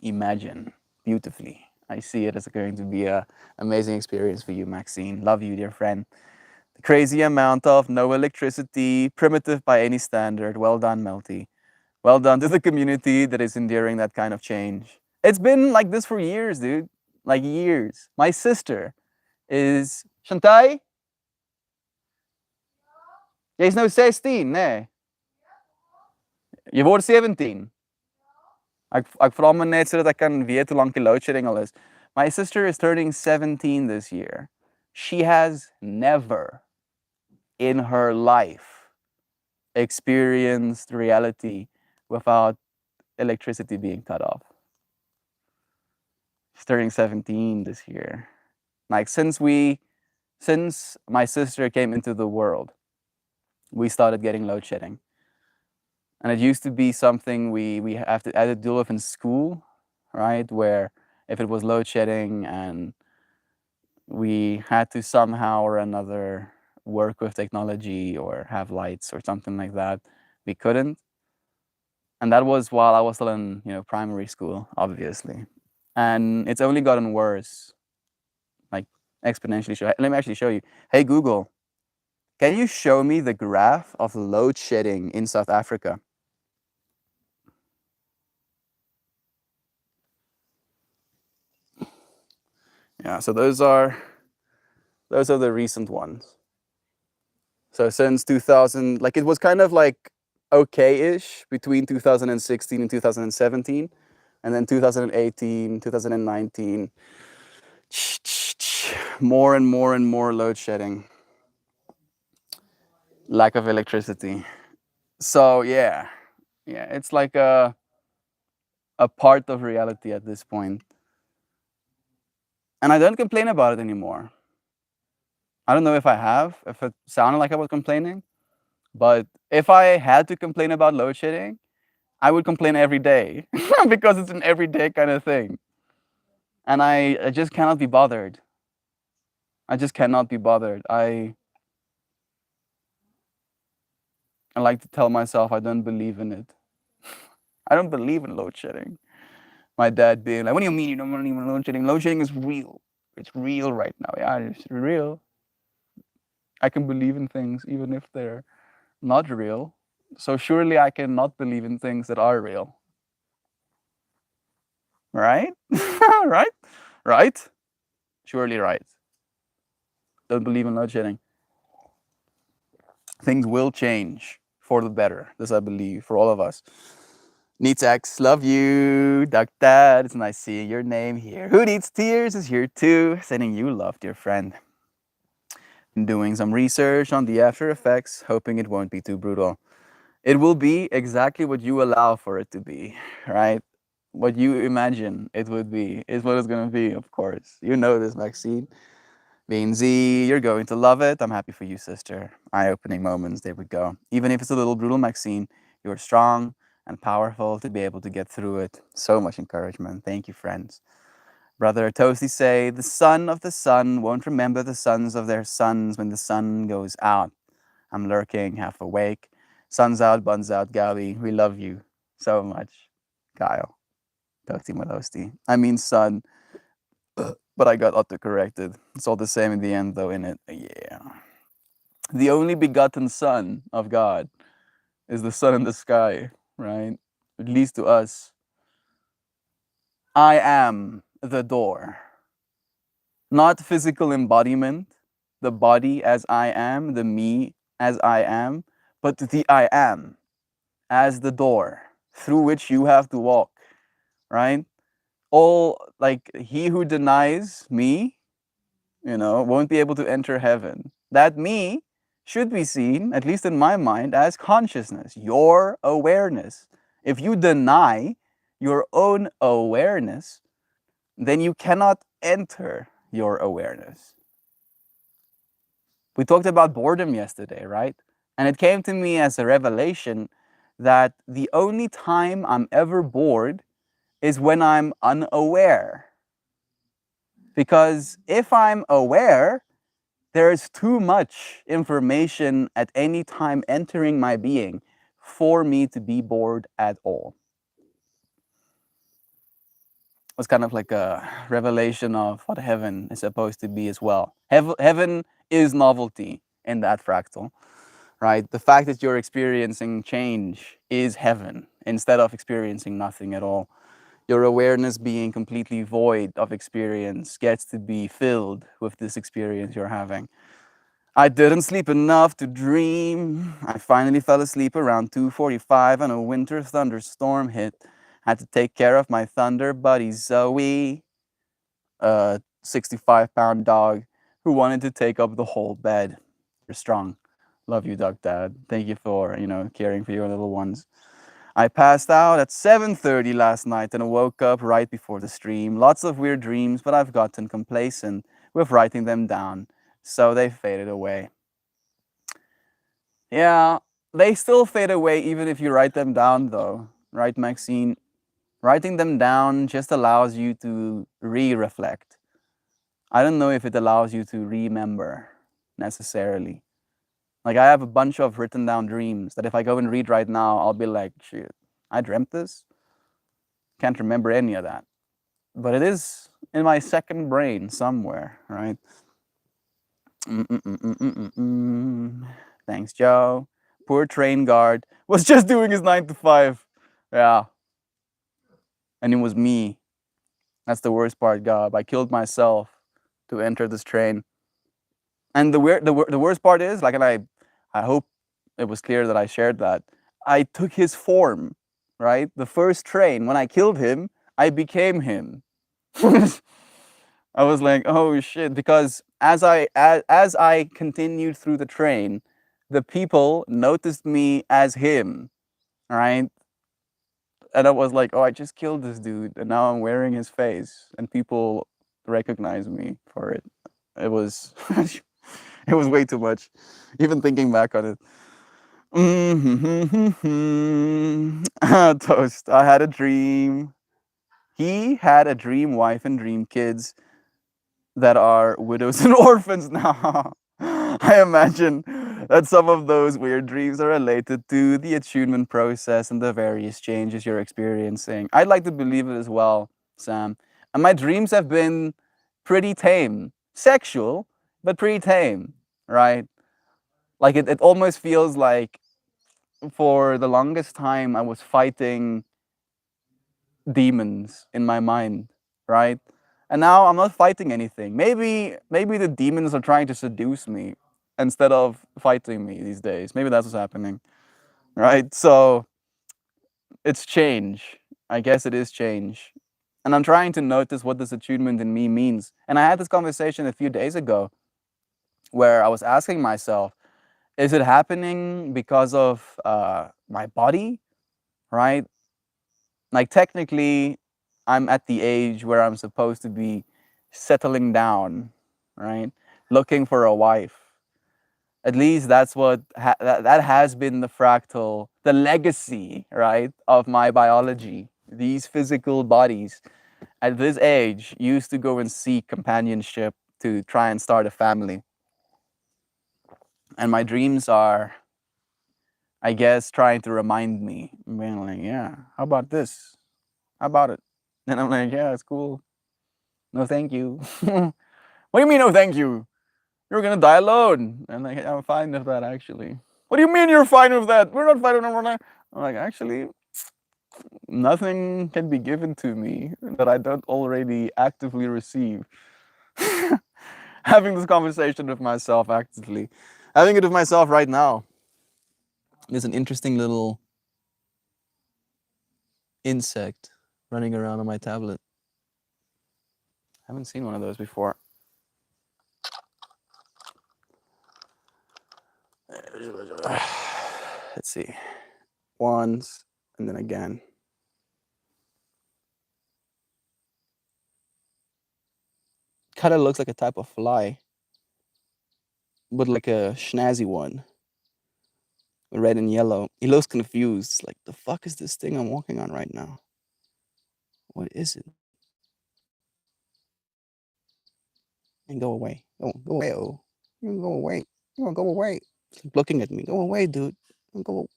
Imagine beautifully. I see it as going to be an amazing experience for you, Maxine. Love you, dear friend. The crazy amount of no electricity, primitive by any standard. Well done, Melty. Well done to the community that is enduring that kind of change. It's been like this for years, dude. Like years. My sister is... Shantai? Jy is nou 16, nee. Jy word 17. Ek vra my net sodat ek kan weet hoe lank die load shedding al is. My sister is turning 17 this year. She has never in her life experienced reality without electricity being cut off. She's turning 17 this year. Like since my sister came into the world, we started getting load shedding. And it used to be something we had to deal with in school, right? Where if it was load shedding and we had to somehow or another work with technology or have lights or something like that, we couldn't. And that was while I was still in, primary school, obviously. And it's only gotten worse, like exponentially. Let me actually show you. Hey, Google, can you show me the graph of load shedding in South Africa? Yeah, so those are the recent ones. So since 2000, like it was kind of like okay-ish between 2016 and 2017, and then 2018, 2019, more and more and more load shedding, lack of electricity. So yeah, it's like a part of reality at this point. And I don't complain about it anymore. I don't know if it sounded like I was complaining, but if I had to complain about load shedding, I would complain every day because it's an everyday kind of thing. And I just cannot be bothered. I just cannot be bothered. I like to tell myself I don't believe in it. I don't believe in load shedding. My dad being like, what do you mean you don't believe in load shedding? Load shedding is real. it's real right now. Yeah, it's real. I can believe in things even if they're not real. So surely I cannot believe in things that are real. Right? Right? Right? Surely right. Don't believe in load shedding. Things will change for the better. This I believe for all of us. Needs X, love you. Duck Dad, it's nice seeing your name here. Who Needs Tears is here too. Sending you love, dear friend. Been doing some research on the after effects, hoping it won't be too brutal. It will be exactly what you allow for it to be, right? What you imagine it would be is what it's going to be, of course. You know this, Maxine. Bean Z, you're going to love it. I'm happy for you, sister. Eye-opening moments, there we go. Even if it's a little brutal, Maxine, you're strong and powerful to be able to get through it. So much encouragement. Thank you, friends. Brother Toasty say, the son of the sun won't remember the sons of their sons when the sun goes out. I'm lurking, half awake. Sun's out, buns out, Gabi. We love you so much. Kyle. Toasty Malosty. I mean sun, but I got autocorrected. It's all the same in the end, though, innit? Yeah. The only begotten Son of God is the sun in the sky, right? At least to us. I am the door. Not physical embodiment, the body as I am, the me as I am, but the I am as the door through which you have to walk, right? All like he who denies me, won't be able to enter heaven. That me should be seen, at least in my mind, as consciousness, your awareness. If you deny your own awareness, then you cannot enter your awareness. We talked about boredom yesterday, right? And it came to me as a revelation that the only time I'm ever bored is when I'm unaware. Because if I'm aware, there's too much information at any time entering my being for me to be bored at all. It was kind of like a revelation of what heaven is supposed to be as well. Heaven is novelty in that fractal, right? The fact that you're experiencing change is heaven instead of experiencing nothing at all. Your awareness being completely void of experience gets to be filled with this experience you're having. I didn't sleep enough to dream. I finally fell asleep around 2:45 and a winter thunderstorm hit. Had to take care of my thunder buddy Zoe, a 65-pound dog who wanted to take up the whole bed. You're strong. Love you, Duck Dad. Thank you for, caring for your little ones. I passed out at 7:30 last night and woke up right before the stream. Lots of weird dreams, but I've gotten complacent with writing them down, so they faded away. Yeah, they still fade away even if you write them down, though, right, Maxine? Writing them down just allows you to re-reflect. I don't know if it allows you to remember necessarily. Like, I have a bunch of written down dreams that if I go and read right now, I'll be like, shit, I dreamt this? Can't remember any of that. But it is in my second brain somewhere, right? Thanks, Joe. Poor train guard was just doing his 9 to 5. Yeah. And it was me. That's the worst part, God. I killed myself to enter this train. And the worst part is, like, and I hope it was clear that I shared that, I took his form, right? The first train, when I killed him, I became him. I was like, oh shit, because as I continued through the train, the people noticed me as him, right? And I was like, oh, I just killed this dude, and now I'm wearing his face, and people recognize me for it. It was it was way too much, even thinking back on it. Toast. I had a dream. He had a dream wife and dream kids that are widows and orphans now. I imagine that some of those weird dreams are related to the attunement process and the various changes you're experiencing. I'd like to believe it as well, Sam. And my dreams have been pretty tame. Sexual, but pretty tame, right? Like it almost feels like for the longest time I was fighting demons in my mind, right? And now I'm not fighting anything. Maybe the demons are trying to seduce me instead of fighting me these days. Maybe that's what's happening, right? So it's change. I guess it is change. And I'm trying to notice what this attunement in me means. And I had this conversation a few days ago where I was asking myself, is it happening because of my body, right? Like technically, I'm at the age where I'm supposed to be settling down, right? Looking for a wife. At least that's what that has been the fractal, the legacy, right, of my biology. These physical bodies at this age used to go and seek companionship to try and start a family. And my dreams are, I guess, trying to remind me, being like, yeah, how about this? How about it? And I'm like, yeah, it's cool. No, thank you. What do you mean, no, thank you? You're gonna die alone. And like, I'm fine with that, actually. What do you mean you're fine with that? We're not fine with that. I'm like, actually, nothing can be given to me that I don't already actively receive. Having this conversation with myself actively, having it with myself right now. There's an interesting little insect running around on my tablet. I haven't seen one of those before. Let's see. Once and then again. Kind of looks like a type of fly, but like a snazzy one, red and yellow. He looks confused. Like, the fuck is this thing I'm walking on right now? What is it? And go away. Go away. Oh, you go away. You gonna go away. Keep looking at me. Go away, dude. Go.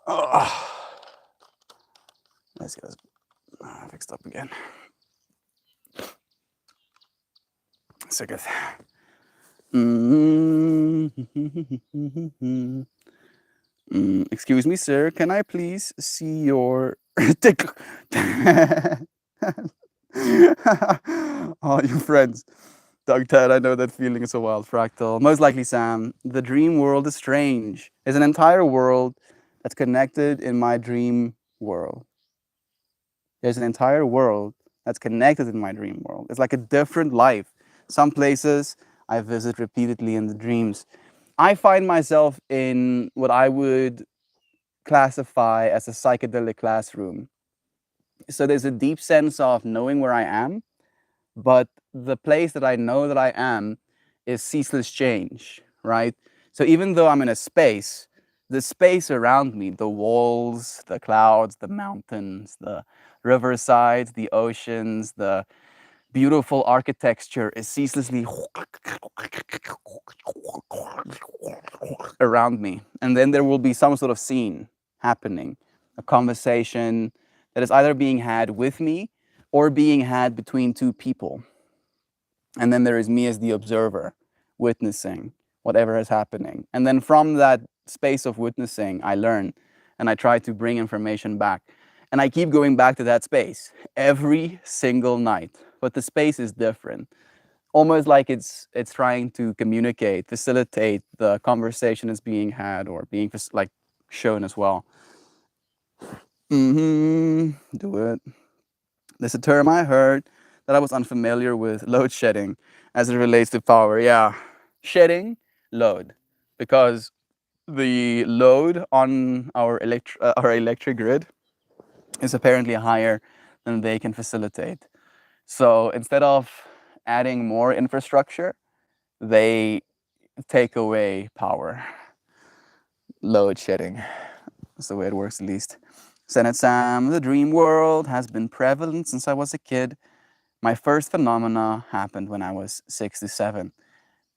Oh. Let's get this fixed up again. So good. Excuse me, sir. Can I please see your dick? Oh, you friends. Doug Ted, I know that feeling is a wild fractal. Most likely, Sam. The dream world is strange. There's an entire world that's connected in my dream world. There's an entire world that's connected in my dream world. It's like a different life. Some places I visit repeatedly in the dreams. I find myself in what I would classify as a psychedelic classroom. So there's a deep sense of knowing where I am, but the place that I know that I am is ceaseless change, right? So even though I'm in a space, the space around me, the walls, the clouds, the mountains, the riversides, the oceans, the beautiful architecture is ceaselessly around me. And then there will be some sort of scene happening, a conversation that is either being had with me or being had between two people. And then there is me as the observer, witnessing whatever is happening. And then from that space of witnessing, I learn and I try to bring information back. And I keep going back to that space every single night, but the space is different. Almost like it's trying to communicate, facilitate the conversation is being had or being like shown as well. Do it. There's a term I heard that I was unfamiliar with, load shedding, as it relates to power. Yeah, shedding load, because the load on our electric grid is apparently higher than they can facilitate. So instead of adding more infrastructure, they take away power. Load shedding. That's the way it works, at least. Senate Sam, the dream world has been prevalent since I was a kid. My first phenomena happened when I was 6 to 7.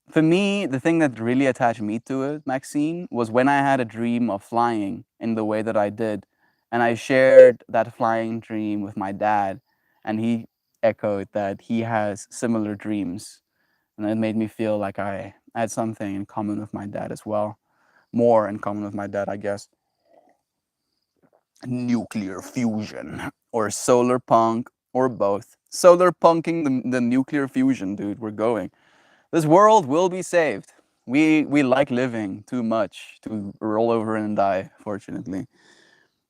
For me, the thing that really attached me to it, Maxine, was when I had a dream of flying in the way that I did. And I shared that flying dream with my dad, and he echoed that he has similar dreams. And it made me feel like I had something in common with my dad as well. More in common with my dad, I guess. Nuclear fusion, or solar punk, or both. Solar punking the nuclear fusion, dude. We're going. This world will be saved. We like living too much to roll over and die, fortunately.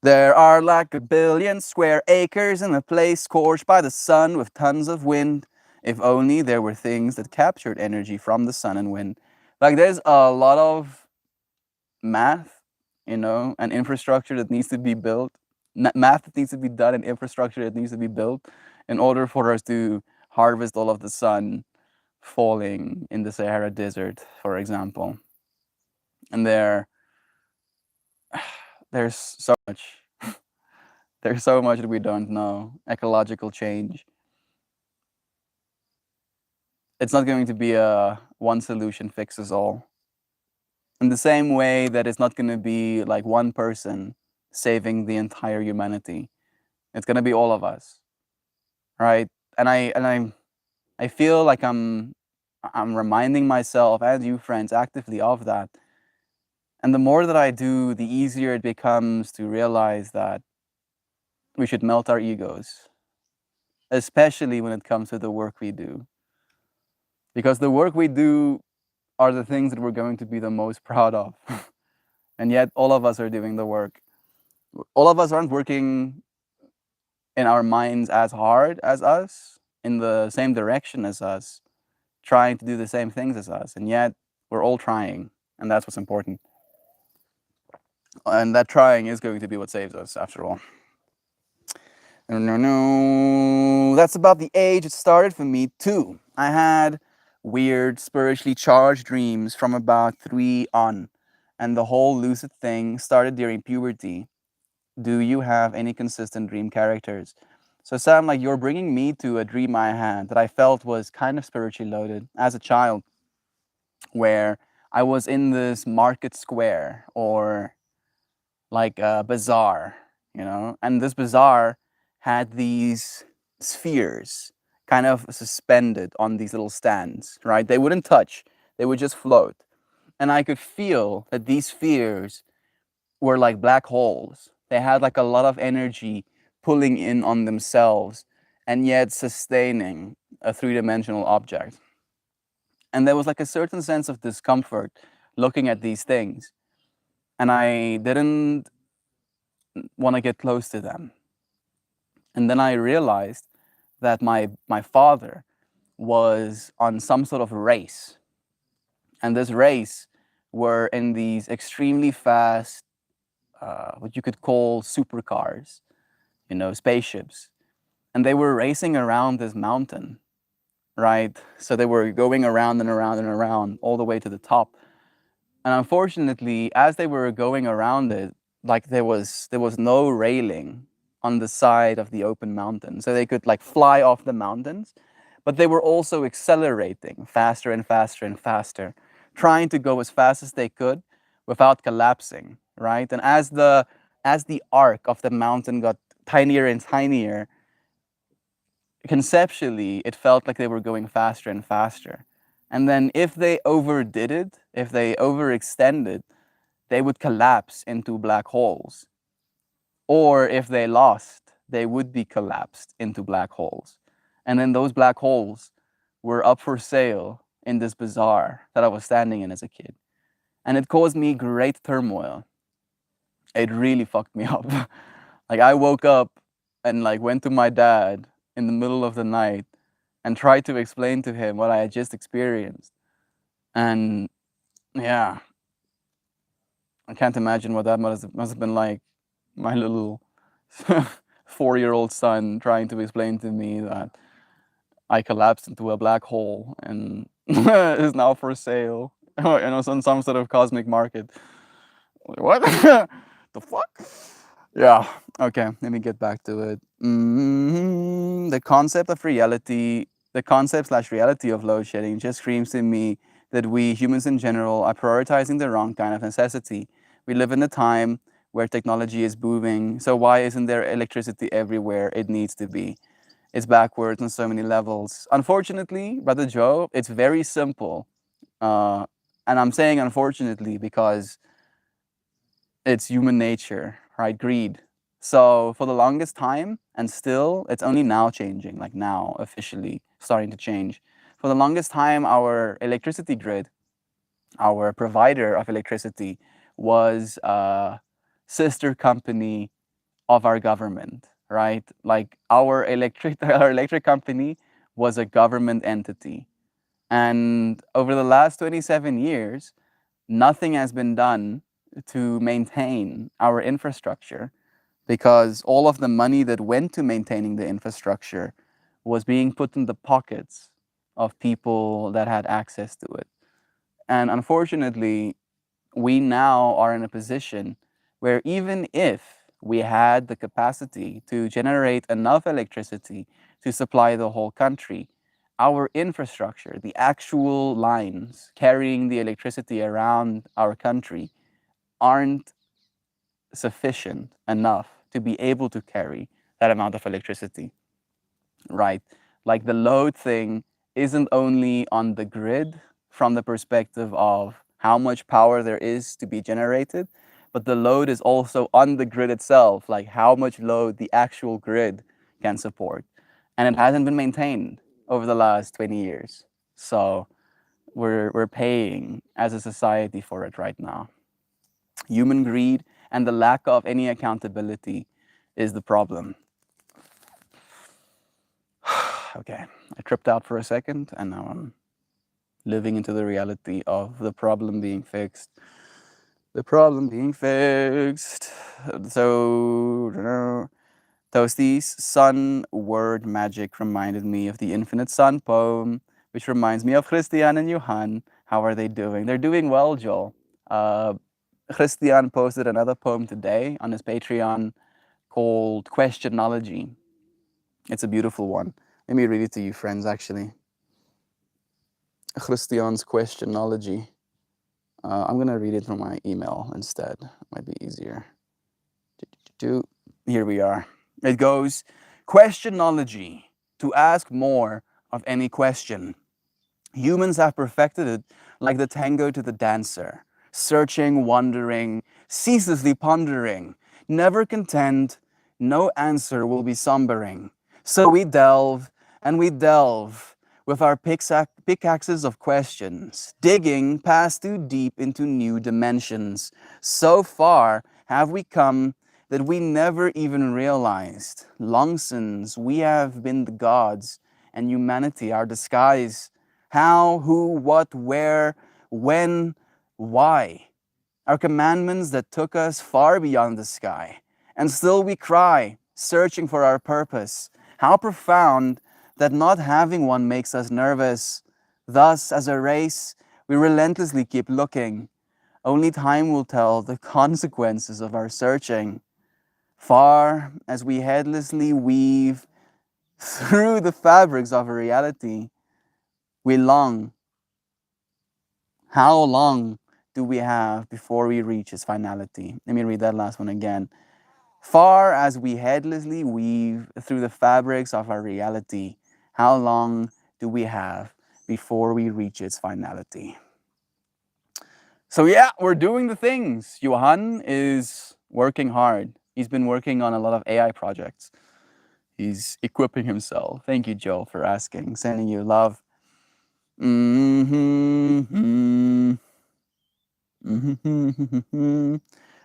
There are like 1 billion square acres in a place scorched by the sun with tons of wind. If only there were things that captured energy from the sun and wind. Like there's a lot of math, and infrastructure that needs to be built, math that needs to be done, and infrastructure that needs to be built in order for us to harvest all of the sun falling in the Sahara Desert, for example. And there's so much. There's so much that we don't know. Ecological change. It's not going to be a one solution fixes all. In the same way that it's not going to be like one person saving the entire humanity. It's going to be all of us, right? And I feel like I'm reminding myself and you friends actively of that. And the more that I do, the easier it becomes to realize that we should melt our egos, especially when it comes to the work we do. Because the work we do are the things that we're going to be the most proud of. And yet, all of us are doing the work. All of us aren't working in our minds as hard as us, in the same direction as us, trying to do the same things as us. And yet, we're all trying. And that's what's important. And that trying is going to be what saves us, after all. No. That's about the age it started for me, too. I had weird, spiritually charged dreams from about 3 on. And the whole lucid thing started during puberty. Do you have any consistent dream characters? So, Sam, like you're bringing me to a dream I had that I felt was kind of spiritually loaded as a child, where I was in this market square or like a bazaar, and this bazaar had these spheres kind of suspended on these little stands, right? They wouldn't touch, they would just float. And I could feel that these spheres were like black holes. They had like a lot of energy pulling in on themselves and yet sustaining a three-dimensional object. And there was like a certain sense of discomfort looking at these things. And I didn't want to get close to them. And then I realized that my father was on some sort of race. And this race were in these extremely fast, what you could call supercars, spaceships. And they were racing around this mountain, right? So they were going around and around and around all the way to the top. And unfortunately, as they were going around it, like there was no railing on the side of the open mountain. So they could like fly off the mountains, but they were also accelerating faster and faster and faster, trying to go as fast as they could without collapsing, right? And as the arc of the mountain got tinier and tinier, conceptually it felt like they were going faster and faster. And then if they overdid it, if they overextended, they would collapse into black holes. Or if they lost, they would be collapsed into black holes. And then those black holes were up for sale in this bazaar that I was standing in as a kid. And it caused me great turmoil. It really fucked me up. Like I woke up and like went to my dad in the middle of the night and tried to explain to him what I had just experienced. And yeah, I can't imagine what that must have been like. My little 4-year-old son trying to explain to me that I collapsed into a black hole and is now for sale. On some sort of cosmic market. What? The fuck? Yeah. Okay. Let me get back to it. The concept of reality, the concept/reality of load shedding just screams to me that we humans in general are prioritizing the wrong kind of necessity. We live in a time where technology is booming. So why isn't there electricity everywhere it needs to be? It's backwards on so many levels. Unfortunately, Brother Joe, it's very simple. Uh, and I'm saying unfortunately because it's human nature, right? Greed. So for the longest time, and still, it's only now changing, like now officially starting to change. For the longest time, our electricity grid, our provider of electricity, was a sister company of our government, right? Like our electric company was a government entity. And over the last 27 years, nothing has been done to maintain our infrastructure because all of the money that went to maintaining the infrastructure was being put in the pockets of people that had access to it. And unfortunately, we now are in a position where even if we had the capacity to generate enough electricity to supply the whole country, our infrastructure, the actual lines carrying the electricity around our country, aren't sufficient enough to be able to carry that amount of electricity, right? Like the load thing isn't only on the grid from the perspective of how much power there is to be generated, but the load is also on the grid itself, like how much load the actual grid can support. And it hasn't been maintained over the last 20 years. So we're paying as a society for it right now. Human greed and the lack of any accountability is the problem. Okay, I tripped out for a second and now I'm living into the reality of the problem being fixed. The problem being fixed. So, Toasty's sun word magic reminded me of the Infinite Sun poem, which reminds me of Christian and Johan. How are they doing? They're doing well, Joel. Christian posted another poem today on his Patreon called Questionology. It's a beautiful one. Let me read it to you, friends, actually. Christian's Questionology. I'm going to read it from my email instead. Might be easier. Here we are. It goes, Questionology, to ask more of any question. Humans have perfected it like the tango to the dancer, searching, wondering, ceaselessly pondering, never content, no answer will be sombering. So we delve and we delve with our pickaxes of questions, digging past too deep into new dimensions. So far have we come that we never even realized. Long since we have been the gods and humanity our disguise. How, who, what, where, when, why. Our commandments that took us far beyond the sky. And still we cry, searching for our purpose. How profound that not having one makes us nervous. Thus, as a race, we relentlessly keep looking. Only time will tell the consequences of our searching. Far as we headlessly weave through the fabrics of a reality, we long. How long do we have before we reach its finality? Let me read that last one again. Far as we headlessly weave through the fabrics of our reality, how long do we have before we reach its finality? So yeah, we're doing the things. Johan is working hard. He's been working on a lot of AI projects. He's equipping himself. Thank you, Joe, for asking. Sending you love.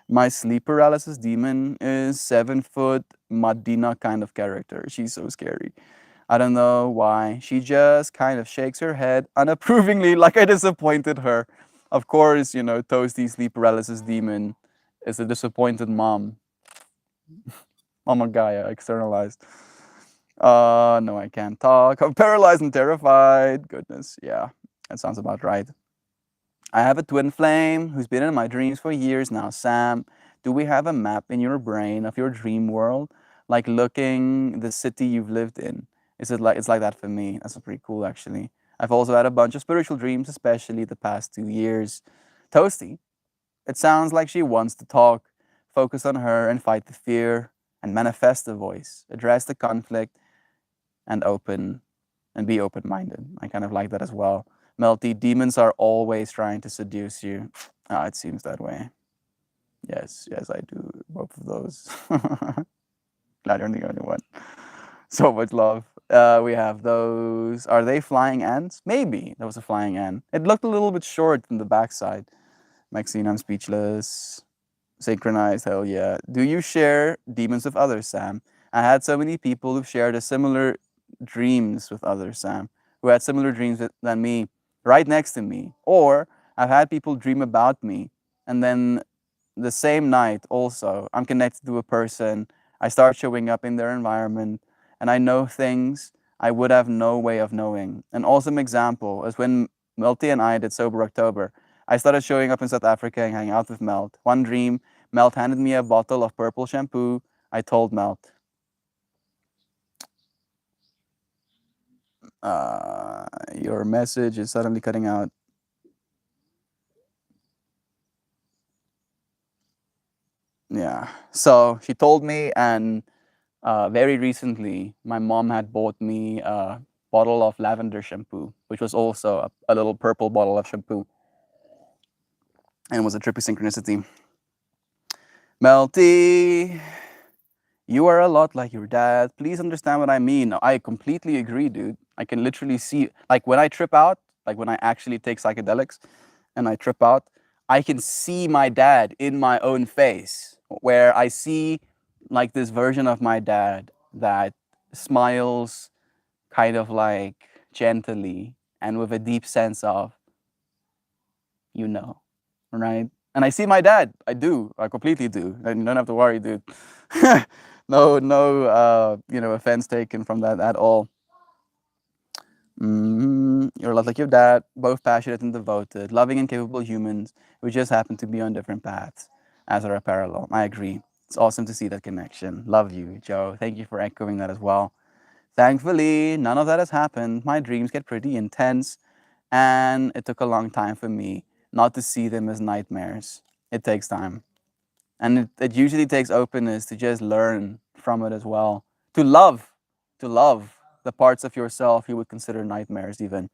My sleep paralysis demon is 7-foot Madina kind of character. She's so scary. I don't know why. She just kind of shakes her head unapprovingly like I disappointed her. Of course, you know, Toasty sleep paralysis demon is a disappointed mom. Mama Gaia externalized. No, I can't talk. I'm paralyzed and terrified. Goodness, yeah, that sounds about right. I have a twin flame who's been in my dreams for years now. Sam, do we have a map in your brain of your dream world? Like looking the city you've lived in? Is it like, it's like that for me. That's pretty cool, actually. I've also had a bunch of spiritual dreams, especially the past 2 years. Toasty, it sounds like she wants to talk. focus on her and fight the fear and manifest the voice, address the conflict and be open-minded. I kind of like that as well. Melty, demons are always trying to seduce you. It seems that way. Yes, I do both of those. Glad you're the only one. So much love. We have those. Are they flying ants? Maybe that was a flying ant. It looked a little bit short from the backside. Maxine, I'm speechless. Synchronized, hell yeah. Do you share demons with others, Sam? I had so many people who shared a similar dreams with others, Sam, who had similar dreams than me, right next to me. Or I've had people dream about me, and then the same night also, I'm connected to a person. I start showing up in their environment, and I know things I would have no way of knowing. An awesome example is when Melty and I did Sober October. I started showing up in South Africa and hanging out with Melt. One dream, Melt handed me a bottle of purple shampoo. I told Melt, your message is suddenly cutting out. Yeah. So she told me, and very recently, my mom had bought me a bottle of lavender shampoo, which was also a little purple bottle of shampoo. And it was a trippy synchronicity. Melty, you are a lot like your dad. Please understand what I mean. I completely agree, dude. I can literally see, like when I trip out, like when I actually take psychedelics and I trip out, I can see my dad in my own face, where I see like this version of my dad that smiles kind of like gently and with a deep sense of, right? And I see my dad. I do. I completely do. And you don't have to worry, dude. No, offense taken from that at all. You're a lot like your dad, both passionate and devoted, loving and capable humans who just happen to be on different paths as are a parallel. I agree. It's awesome to see that connection. Love you, Joe. Thank you for echoing that as well. Thankfully, none of that has happened. My dreams get pretty intense, and it took a long time for me not to see them as nightmares. It takes time. And it usually takes openness to just learn from it as well. To love the parts of yourself you would consider nightmares, even.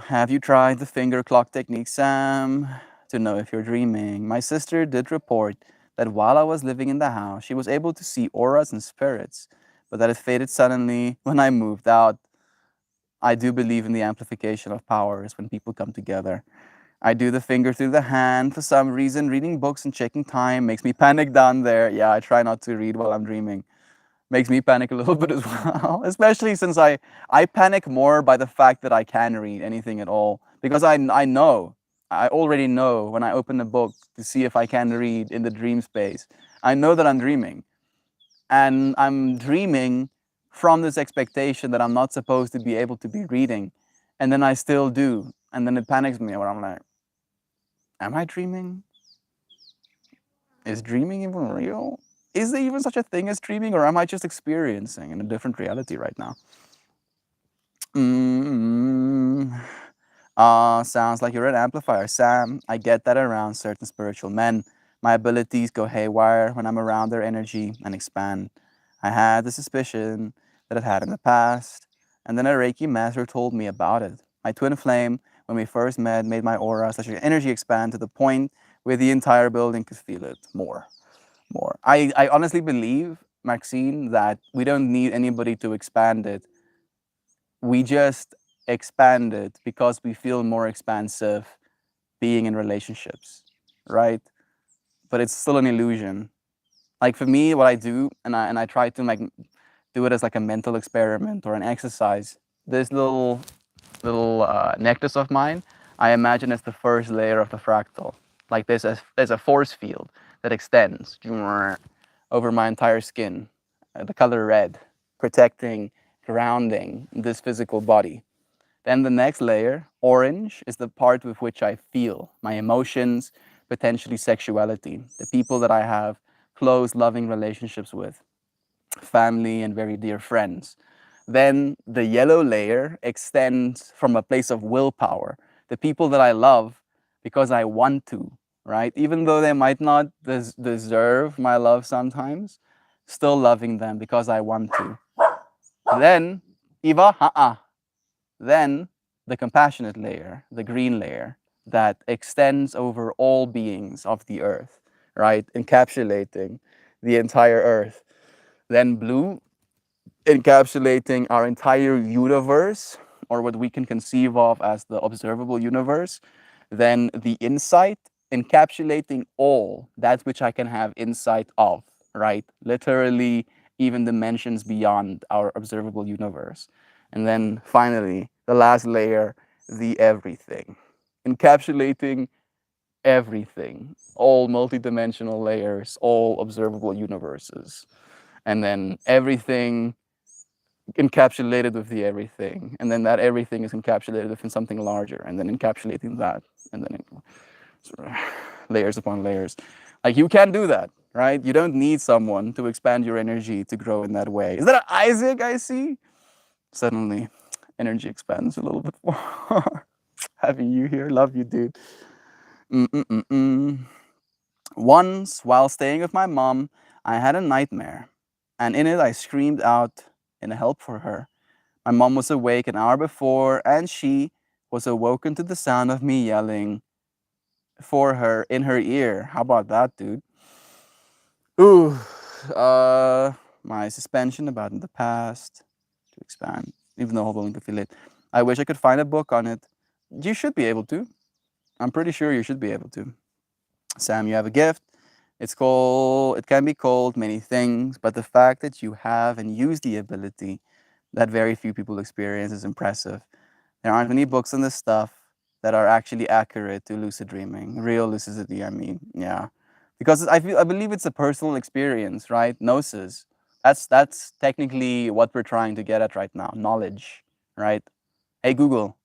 Have you tried the finger clock technique, Sam, to know if you're dreaming? My sister did report that while I was living in the house, she was able to see auras and spirits, but that it faded suddenly when I moved out. I do believe in the amplification of powers when people come together. I do the finger through the hand for some reason. Reading books and checking time makes me panic down there. Yeah, I try not to read while I'm dreaming. Makes me panic a little bit as well, especially since I panic more by the fact that I can read anything at all, because I already know when I open a book to see if I can read in the dream space. I know that I'm dreaming, and I'm dreaming from this expectation that I'm not supposed to be able to be reading, and then I still do, and then it panics me where I'm like, am I dreaming? Is dreaming even real? Is there even such a thing as dreaming, or am I just experiencing in a different reality right now? Sounds like you're an amplifier, Sam. I get that around certain spiritual men. My abilities go haywire when I'm around their energy and expand. I had the suspicion that it had in the past, and then a Reiki master told me about it. My twin flame, when we first met, made my aura such an energy expand to the point where the entire building could feel it more. I honestly believe, Maxine, that we don't need anybody to expand it. We just expand it because we feel more expansive being in relationships, right? But it's still an illusion. Like for me, what I do, and I try to like do it as like a mental experiment or an exercise. This little necklace of mine, I imagine it's the first layer of the fractal. Like there's a force field that extends over my entire skin, the color red, protecting, grounding this physical body. Then the next layer, orange, is the part with which I feel my emotions, potentially sexuality, the people that I have close, loving relationships with, family, and very dear friends. Then the yellow layer extends from a place of willpower, the people that I love because I want to, right? Even though they might not deserve my love sometimes, still loving them because I want to. Then, Eva, then the compassionate layer, the green layer that extends over all beings of the earth, right? Encapsulating the entire earth. Then blue, encapsulating our entire universe, or what we can conceive of as the observable universe. Then the insight, encapsulating all that which I can have insight of, right? Literally, even dimensions beyond our observable universe. And then finally, the last layer, the everything, encapsulating everything, all multidimensional layers, all observable universes. And then everything encapsulated with the everything, and then that everything is encapsulated within something larger, and then encapsulating that, and then sort of layers upon layers. Like, you can do that, right? You don't need someone to expand your energy to grow in that way. Is that an Isaac I see? Suddenly, energy expands a little bit more. Having you here, love you, dude. Mm-mm-mm-mm. Once, while staying with my mom, I had a nightmare, and in it I screamed out in help for her. My mom was awake an hour before, and she was awoken to the sound of me yelling for her in her ear. How about that, dude? Ooh, my suspension about in the past to expand, even though I'm willing to feel it. I wish I could find a book on it. You should be able to. I'm pretty sure you should be able to. Sam, you have a gift. It can be called many things, but the fact that you have and use the ability that very few people experience is impressive. There aren't many books on this stuff that are actually accurate to lucid dreaming, real lucidity, I mean, yeah. Because I believe it's a personal experience, right? Gnosis. That's technically what we're trying to get at right now, knowledge, right? Hey Google,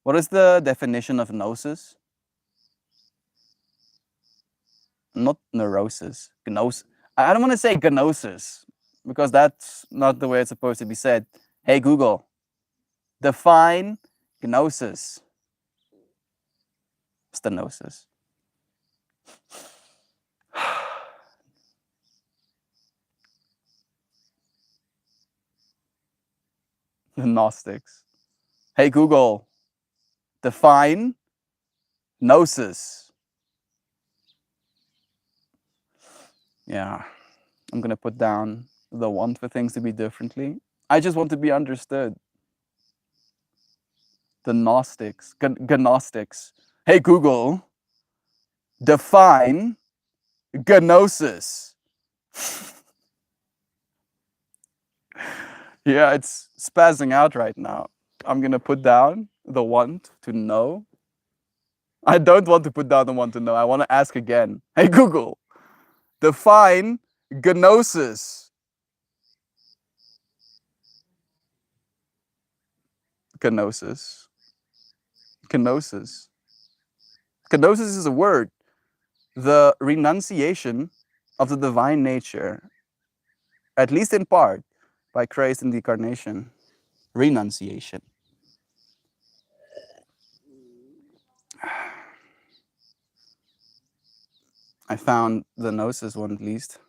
what is the definition of gnosis? Not neurosis, gnosis. I don't want to say gnosis because that's not the way it's supposed to be said. Hey Google, define gnosis. Stenosis. The Gnostics. Hey Google, define gnosis. Yeah, I'm gonna put down the want for things to be differently. I just want to be understood. The Gnostics, Gnostics. Hey Google, define gnosis. Yeah, it's spazzing out right now. I'm gonna put down the want to know. I don't want to put down the want to know. I want to ask again. Hey Google, define gnosis. Gnosis. Gnosis. Gnosis is a word. The renunciation of the divine nature, at least in part, by Christ in the incarnation. Renunciation. I found the gnosis one at least.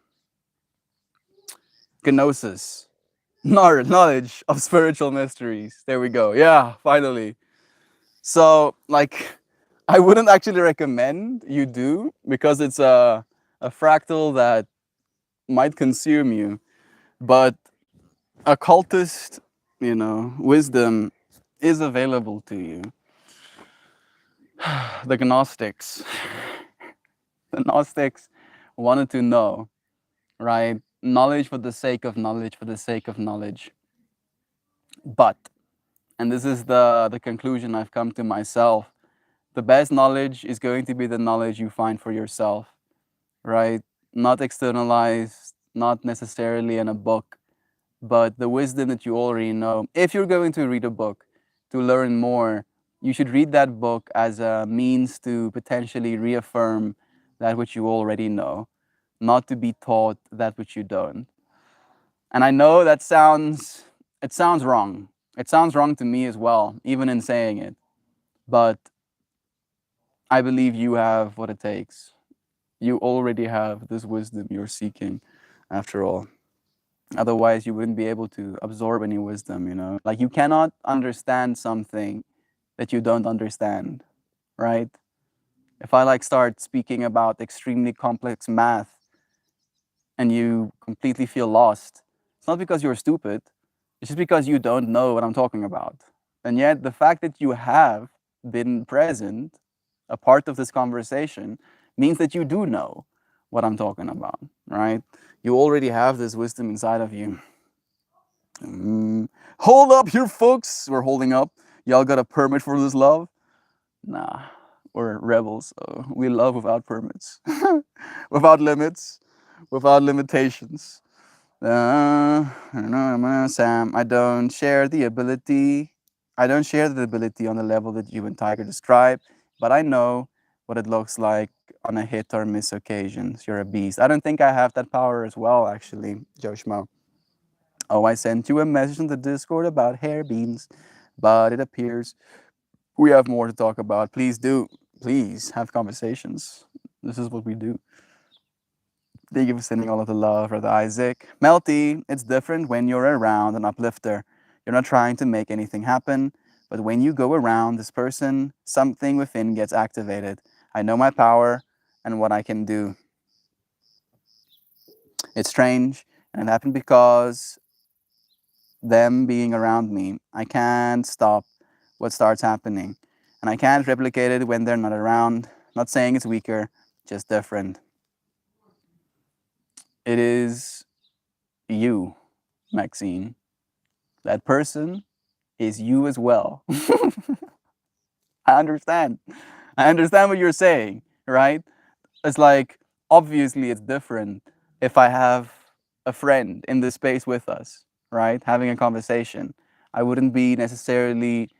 Gnosis. Knowledge of spiritual mysteries. There we go. Yeah, finally. So, like, I wouldn't actually recommend you do because it's a fractal that might consume you. But occultist, wisdom is available to you. The Gnostics. The Gnostics wanted to know, right? Knowledge for the sake of knowledge, for the sake of knowledge. But, and this is the conclusion I've come to myself, the best knowledge is going to be the knowledge you find for yourself, right? Not externalized, not necessarily in a book, but the wisdom that you already know. If you're going to read a book to learn more, you should read that book as a means to potentially reaffirm that which you already know, not to be taught that which you don't. And I know it sounds wrong. It sounds wrong to me as well, even in saying it. But I believe you have what it takes. You already have this wisdom you're seeking, after all. Otherwise, you wouldn't be able to absorb any wisdom, you know? Like, you cannot understand something that you don't understand, right? If I like start speaking about extremely complex math and you completely feel lost, it's not because you're stupid, it's just because you don't know what I'm talking about. And yet, the fact that you have been present, a part of this conversation, means that you do know what I'm talking about, right? You already have this wisdom inside of you. Hold up here, folks. We're holding up. Y'all got a permit for this love? Nah, we're rebels. So we love without permits, without limits, without limitations. Sam, I don't share the ability. I don't share the ability on the level that you and Tiger describe, but I know what it looks like on a hit or miss occasions. You're a beast. I don't think I have that power as well, actually, Joe Schmo. Oh, I sent you a message on the Discord about hair beans, but it appears we have more to talk about. Please do. Please have conversations. This is what we do. Thank you for sending all of the love, Brother Isaac. Melty, it's different when you're around an uplifter. You're not trying to make anything happen, but when you go around this person, something within gets activated. I know my power and what I can do. It's strange, and it happened because them being around me, I can't stop what starts happening. And I can't replicate it when they're not around. Not saying it's weaker, just different. It is you, Maxine. That person is you as well. I understand. I understand what you're saying, right? It's like, obviously, it's different if I have a friend in this space with us, right? Having a conversation. I wouldn't be necessarily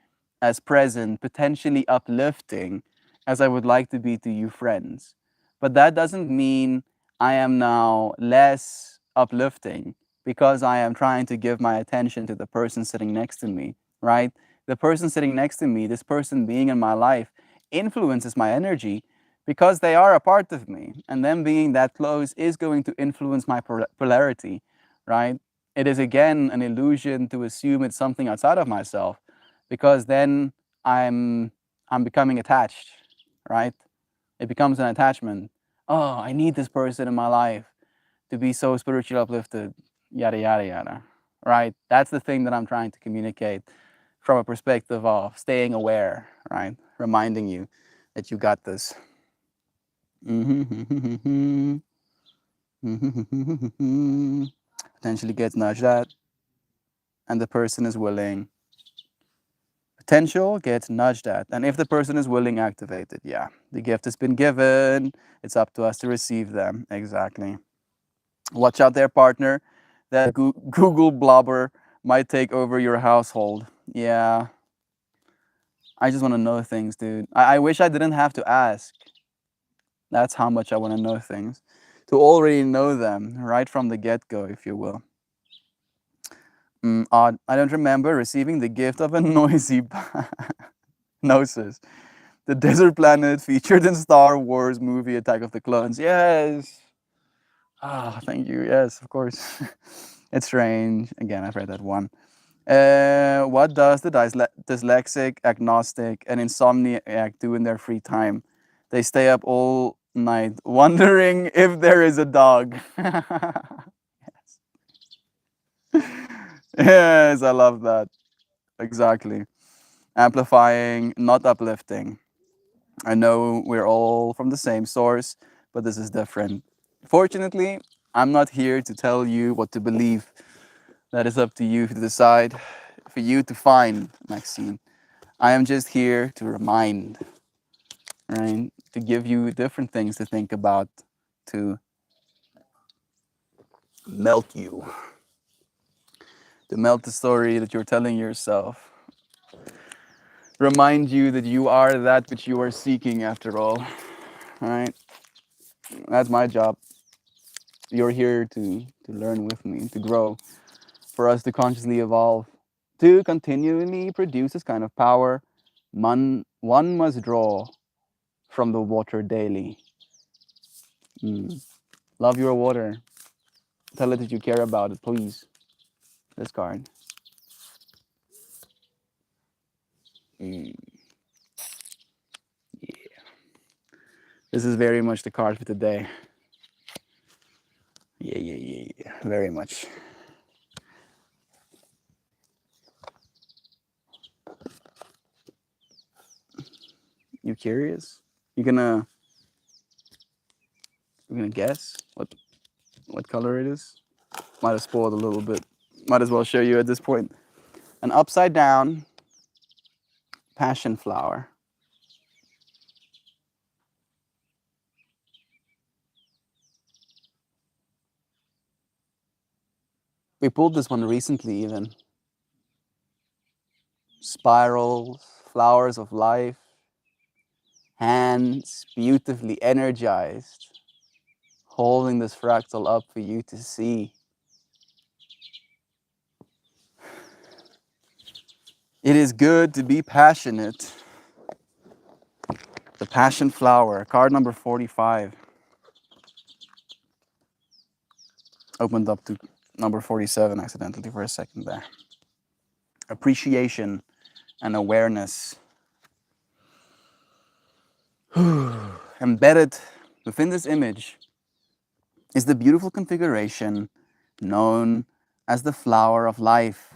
as present, potentially uplifting as I would like to be to you friends. But that doesn't mean I am now less uplifting because I am trying to give my attention to the person sitting next to me, right? The person sitting next to me, this person being in my life, influences my energy because they are a part of me. And them being that close is going to influence my polarity, right? It is again an illusion to assume it's something outside of myself because then I'm I'm becoming attached, right? It becomes an attachment. Oh, I need this person in my life to be so spiritually uplifted, yada yada yada. Right? That's the thing that I'm trying to communicate from a perspective of staying aware, right? Reminding you that you got this. Potentially gets nudged at, and the person is willing. Potential gets nudged at, and if the person is willing, activated. Yeah, the gift has been given. It's up to us to receive them. Exactly. Watch out there, partner. That Google blobber might take over your household. Yeah, I just want to know things, dude. I wish I didn't have to ask. That's how much I want to know things. To already know them right from the get go, if you will. Odd. I don't remember receiving the gift of a noisy gnosis. The desert planet featured in Star Wars movie Attack of the Clones. Yes. Ah, thank you. Yes, of course. It's strange. Again, I've read that one. What does the dyslexic, agnostic, and insomniac do in their free time? They stay up all night wondering if there is a dog. Yes, I love that. Exactly. Amplifying, not uplifting. I know we're all from the same source, but this is different. Fortunately, I'm not here to tell you what to believe. That is up to you to decide, for you to find, Maxine. I am just here to remind, right? To give you different things to think about, to melt you, to melt the story that you're telling yourself. Remind you that you are that which you are seeking after all, right? That's my job. You're here to learn with me, to grow, for us to consciously evolve, to continually produce this kind of power. One must draw from the water daily. Love your water. Tell it that you care about it, please. This card. Yeah. This is very much the card for today. Yeah. Very much. You curious? You're gonna guess what color it is? Might have spoiled a little bit. Might as well show you at this point. An upside down passion flower. We pulled this one recently even. Spirals, flowers of life, hands beautifully energized, holding this fractal up for you to see. It is good to be passionate. The passion flower, card number 45. Opened up to number 47 accidentally for a second there. Appreciation and awareness. Embedded within this image is the beautiful configuration known as the flower of life.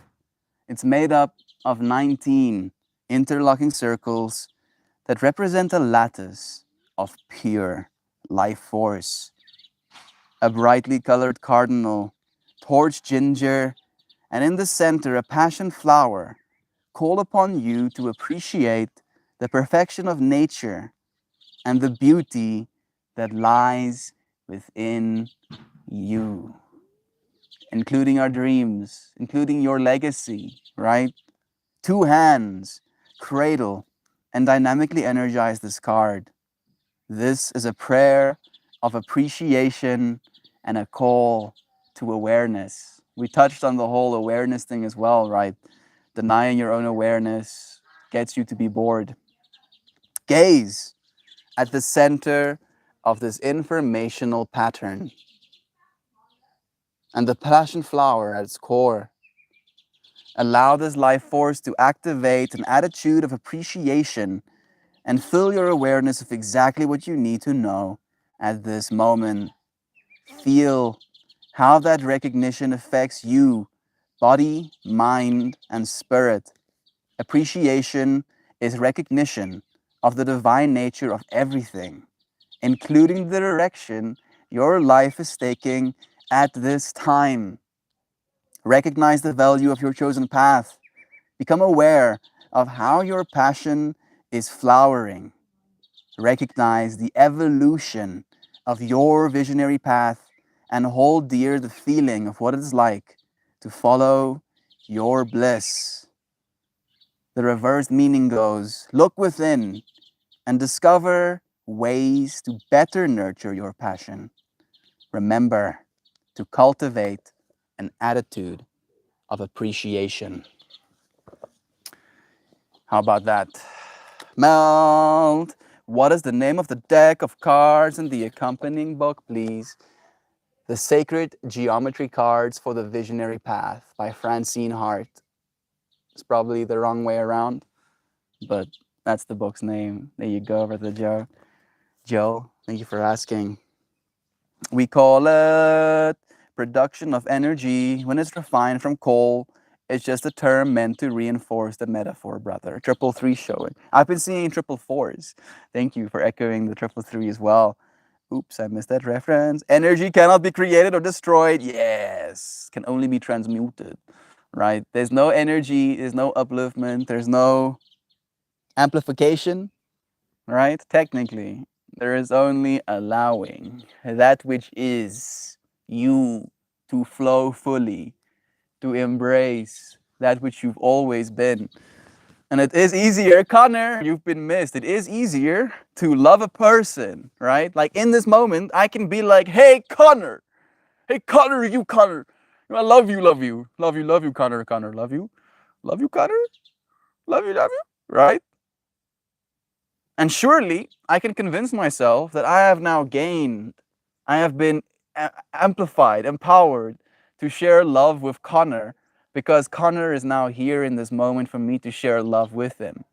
It's made up of 19 interlocking circles that represent a lattice of pure life force. A brightly colored cardinal, torch ginger, and in the center a passion flower call upon you to appreciate the perfection of nature and the beauty that lies within you, including our dreams, including your legacy, right? Two hands, cradle, and dynamically energize this card. This is a prayer of appreciation and a call to awareness. We touched on the whole awareness thing as well, right? Denying your own awareness gets you to be bored. Gaze at the center of this informational pattern and the passion flower at its core. Allow this life force to activate an attitude of appreciation and fill your awareness of exactly what you need to know at this moment. Feel how that recognition affects you, body, mind, and spirit. Appreciation is recognition of the divine nature of everything, including the direction your life is taking at this time. Recognize the value of your chosen path. Become aware of how your passion is flowering. Recognize the evolution of your visionary path and hold dear the feeling of what it is like to follow your bliss. The reversed meaning goes, look within and discover ways to better nurture your passion. Remember to cultivate an attitude of appreciation. How about that? Melt. What is the name of the deck of cards in the accompanying book, please? The Sacred Geometry Cards for the Visionary Path by Francine Hart. It's probably the wrong way around, but that's the book's name. There you go, Brother Joe. Joe, thank you for asking. We call it production of energy when it's refined from coal. It's just a term meant to reinforce the metaphor, brother. 333 showing. I've been seeing 444s. Thank you for echoing the 333 as well. Oops, I missed that reference. Energy cannot be created or destroyed. Yes, can only be transmuted, right? There's no energy, there's no upliftment, there's no amplification, right? Technically, there is only allowing that which is you to flow fully, to embrace that which you've always been. And it is easier, Connor, you've been missed. It is easier to love a person, right? Like in this moment, I can be like, hey, Connor, you, Connor. I love you, Connor, love you, Connor, right? And surely I can convince myself that I have now gained, I have been amplified, empowered to share love with Connor, because Connor is now here in this moment for me to share love with him.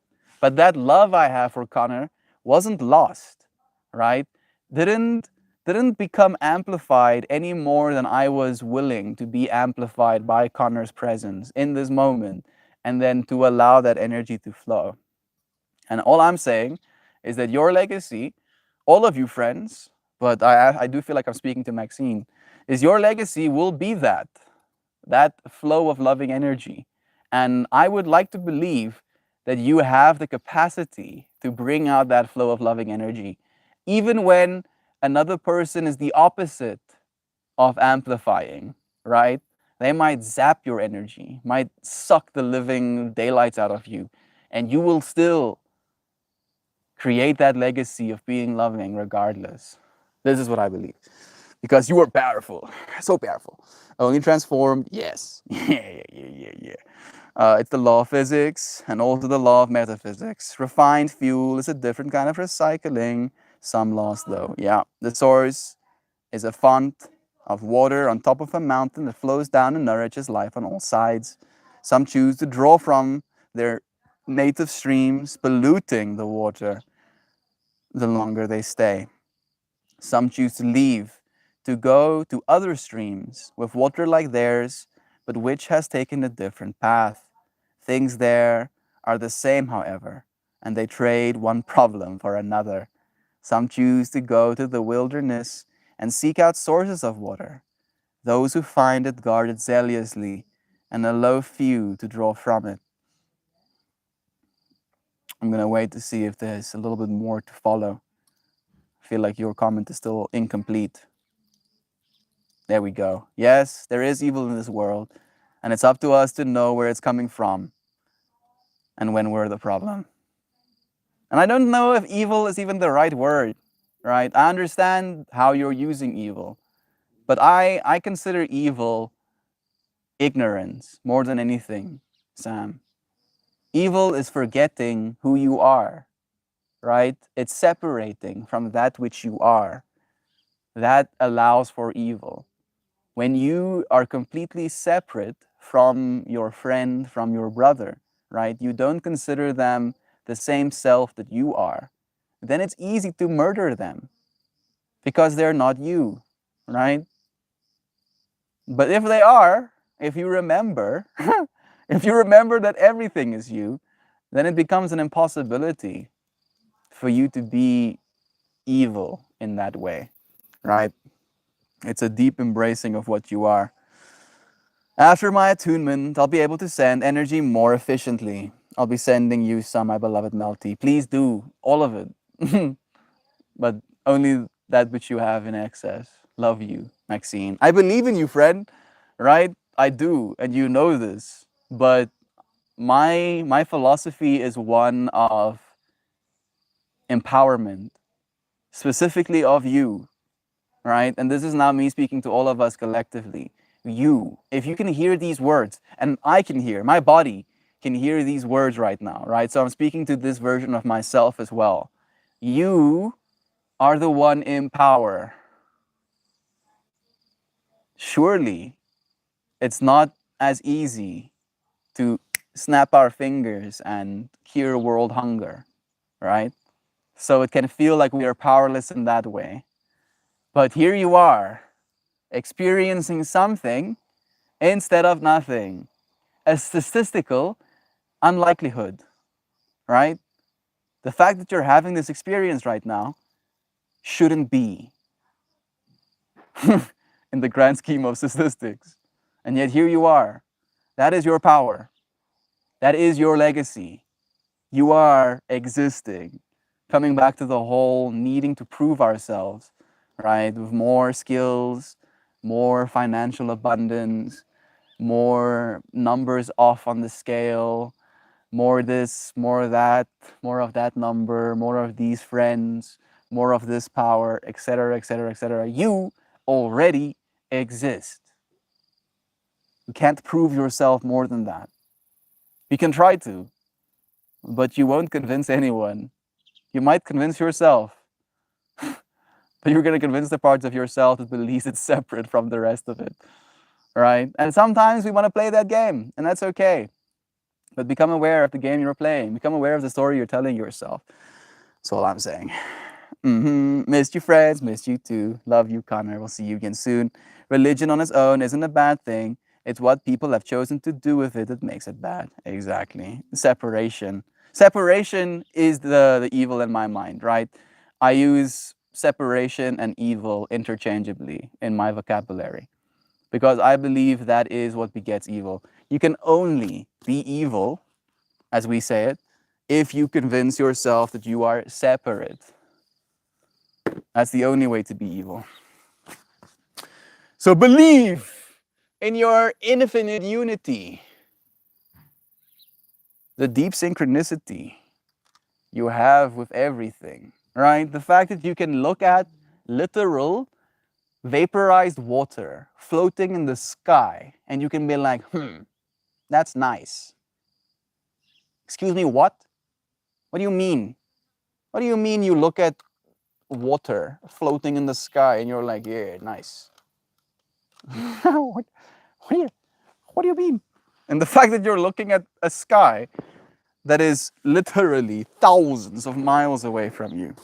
But that love I have for Connor wasn't lost, right? Didn't didn't become amplified any more than I was willing to be amplified by Connor's presence in this moment, and then to allow that energy to flow. And all I'm saying is that your legacy, all of you friends, but I do feel like I'm speaking to Maxine, is your legacy will be that flow of loving energy. And I would like to believe that you have the capacity to bring out that flow of loving energy, even when another person is the opposite of amplifying, right? They might zap your energy, might suck the living daylights out of you, and you will still create that legacy of being loving regardless. This is what I believe. Because you are powerful, so powerful. Only transformed, yes. Yeah. It's the law of physics and also the law of metaphysics. Refined fuel is a different kind of recycling. Some laws, though. Yeah. The source is a font of water on top of a mountain that flows down and nourishes life on all sides. Some choose to draw from their native streams, polluting the water the longer they stay. Some choose to leave to go to other streams with water like theirs, but which has taken a different path. Things there are the same, however, and they trade one problem for another. Some choose to go to the wilderness and seek out sources of water. Those who find it guard it zealously, and allow few to draw from it. I'm going to wait to see if there's a little bit more to follow. I feel like your comment is still incomplete. There we go. Yes, there is evil in this world, and it's up to us to know where it's coming from and when we're the problem. And I don't know if evil is even the right word, right? I understand how you're using evil, but I consider evil ignorance more than anything, Sam. Evil is forgetting who you are, right? It's separating from that which you are. That allows for evil. When you are completely separate from your friend, from your brother, right? You don't consider them the same self that you are, then it's easy to murder them because they're not you, right? But if they are, if you remember, if you remember that everything is you, then it becomes an impossibility for you to be evil in that way, right? It's a deep embracing of what you are. After my attunement, I'll be able to send energy more efficiently. I'll be sending you some, my beloved Melty. Please do, all of it. But only that which you have in excess. Love you, Maxine. I believe in you, friend, right? I do, and you know this. But my philosophy is one of empowerment, specifically of you, right? And this is now me speaking to all of us collectively. You, if you can hear these words, and I can hear, my body can hear these words right now, right? So I'm speaking to this version of myself as well. You are the one in power. Surely it's not as easy to snap our fingers and cure world hunger, right? So it can feel like we are powerless in that way. But here you are, experiencing something instead of nothing. A statistical unlikelihood, right? The fact that you're having this experience right now shouldn't be in the grand scheme of statistics. And yet here you are. That is your power. That is your legacy. You are existing. Coming back to the whole needing to prove ourselves, right? With more skills, more financial abundance, more numbers off on the scale, more this, more that, more of that number, more of these friends, more of this power, etc., etc., etc. You already exist. You can't prove yourself more than that. You can try to, but you won't convince anyone. You might convince yourself, but you're going to convince the parts of yourself that believes it's separate from the rest of it, right? And sometimes we want to play that game, and that's okay. But become aware of the game you're playing. Become aware of the story you're telling yourself. That's all I'm saying. Missed you, friends. Missed you too. Love you, Connor. We'll see you again soon. Religion on its own isn't a bad thing. It's what people have chosen to do with it that makes it bad. Exactly. Separation. Separation is the evil in my mind, right? I use separation and evil interchangeably in my vocabulary because I believe that is what begets evil. You can only be evil, as we say it, if you convince yourself that you are separate. That's the only way to be evil. So believe in your infinite unity, the deep synchronicity you have with everything, right? The fact that you can look at literal vaporized water floating in the sky and you can be like, that's nice. Excuse me, what? What do you mean? What do you mean you look at water floating in the sky and you're like, yeah, nice? what do you mean? And the fact that you're looking at a sky that is literally thousands of miles away from you,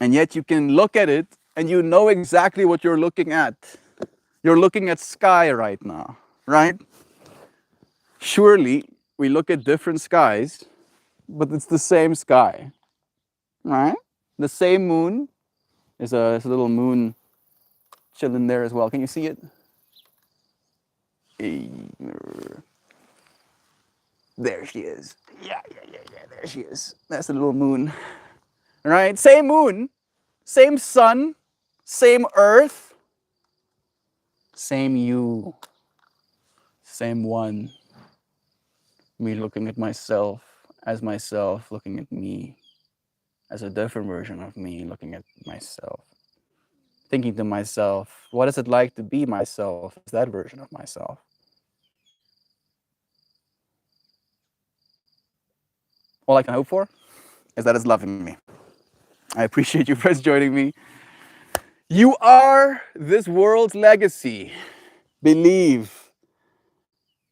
and yet you can look at it and you know exactly what you're looking at. You're looking at sky right now, right? Surely we look at different skies, but it's the same sky, right? The same moon. There's a little moon chilling there as well. Can you see it? There she is. Yeah. There she is. That's the little moon. Right? Same moon, same sun, same earth, same you, same one. Me looking at myself as myself, looking at me as a different version of me, looking at myself. Thinking to myself, what is it like to be myself as that version of myself? All I can hope for is that it's loving me. I appreciate you friends joining me. You are this world's legacy. Believe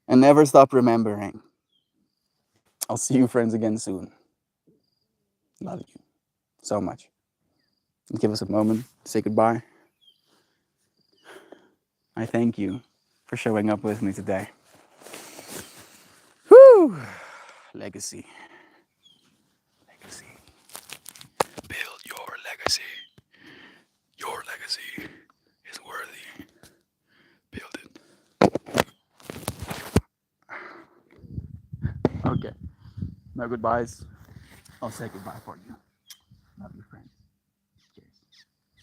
and never stop remembering. I'll see you friends again soon. Love you so much. Give us a moment to say goodbye. I thank you for showing up with me today. Whew! Legacy. Legacy. Build your legacy. Your legacy is worthy. Build it. Okay. No goodbyes. I'll say goodbye for you.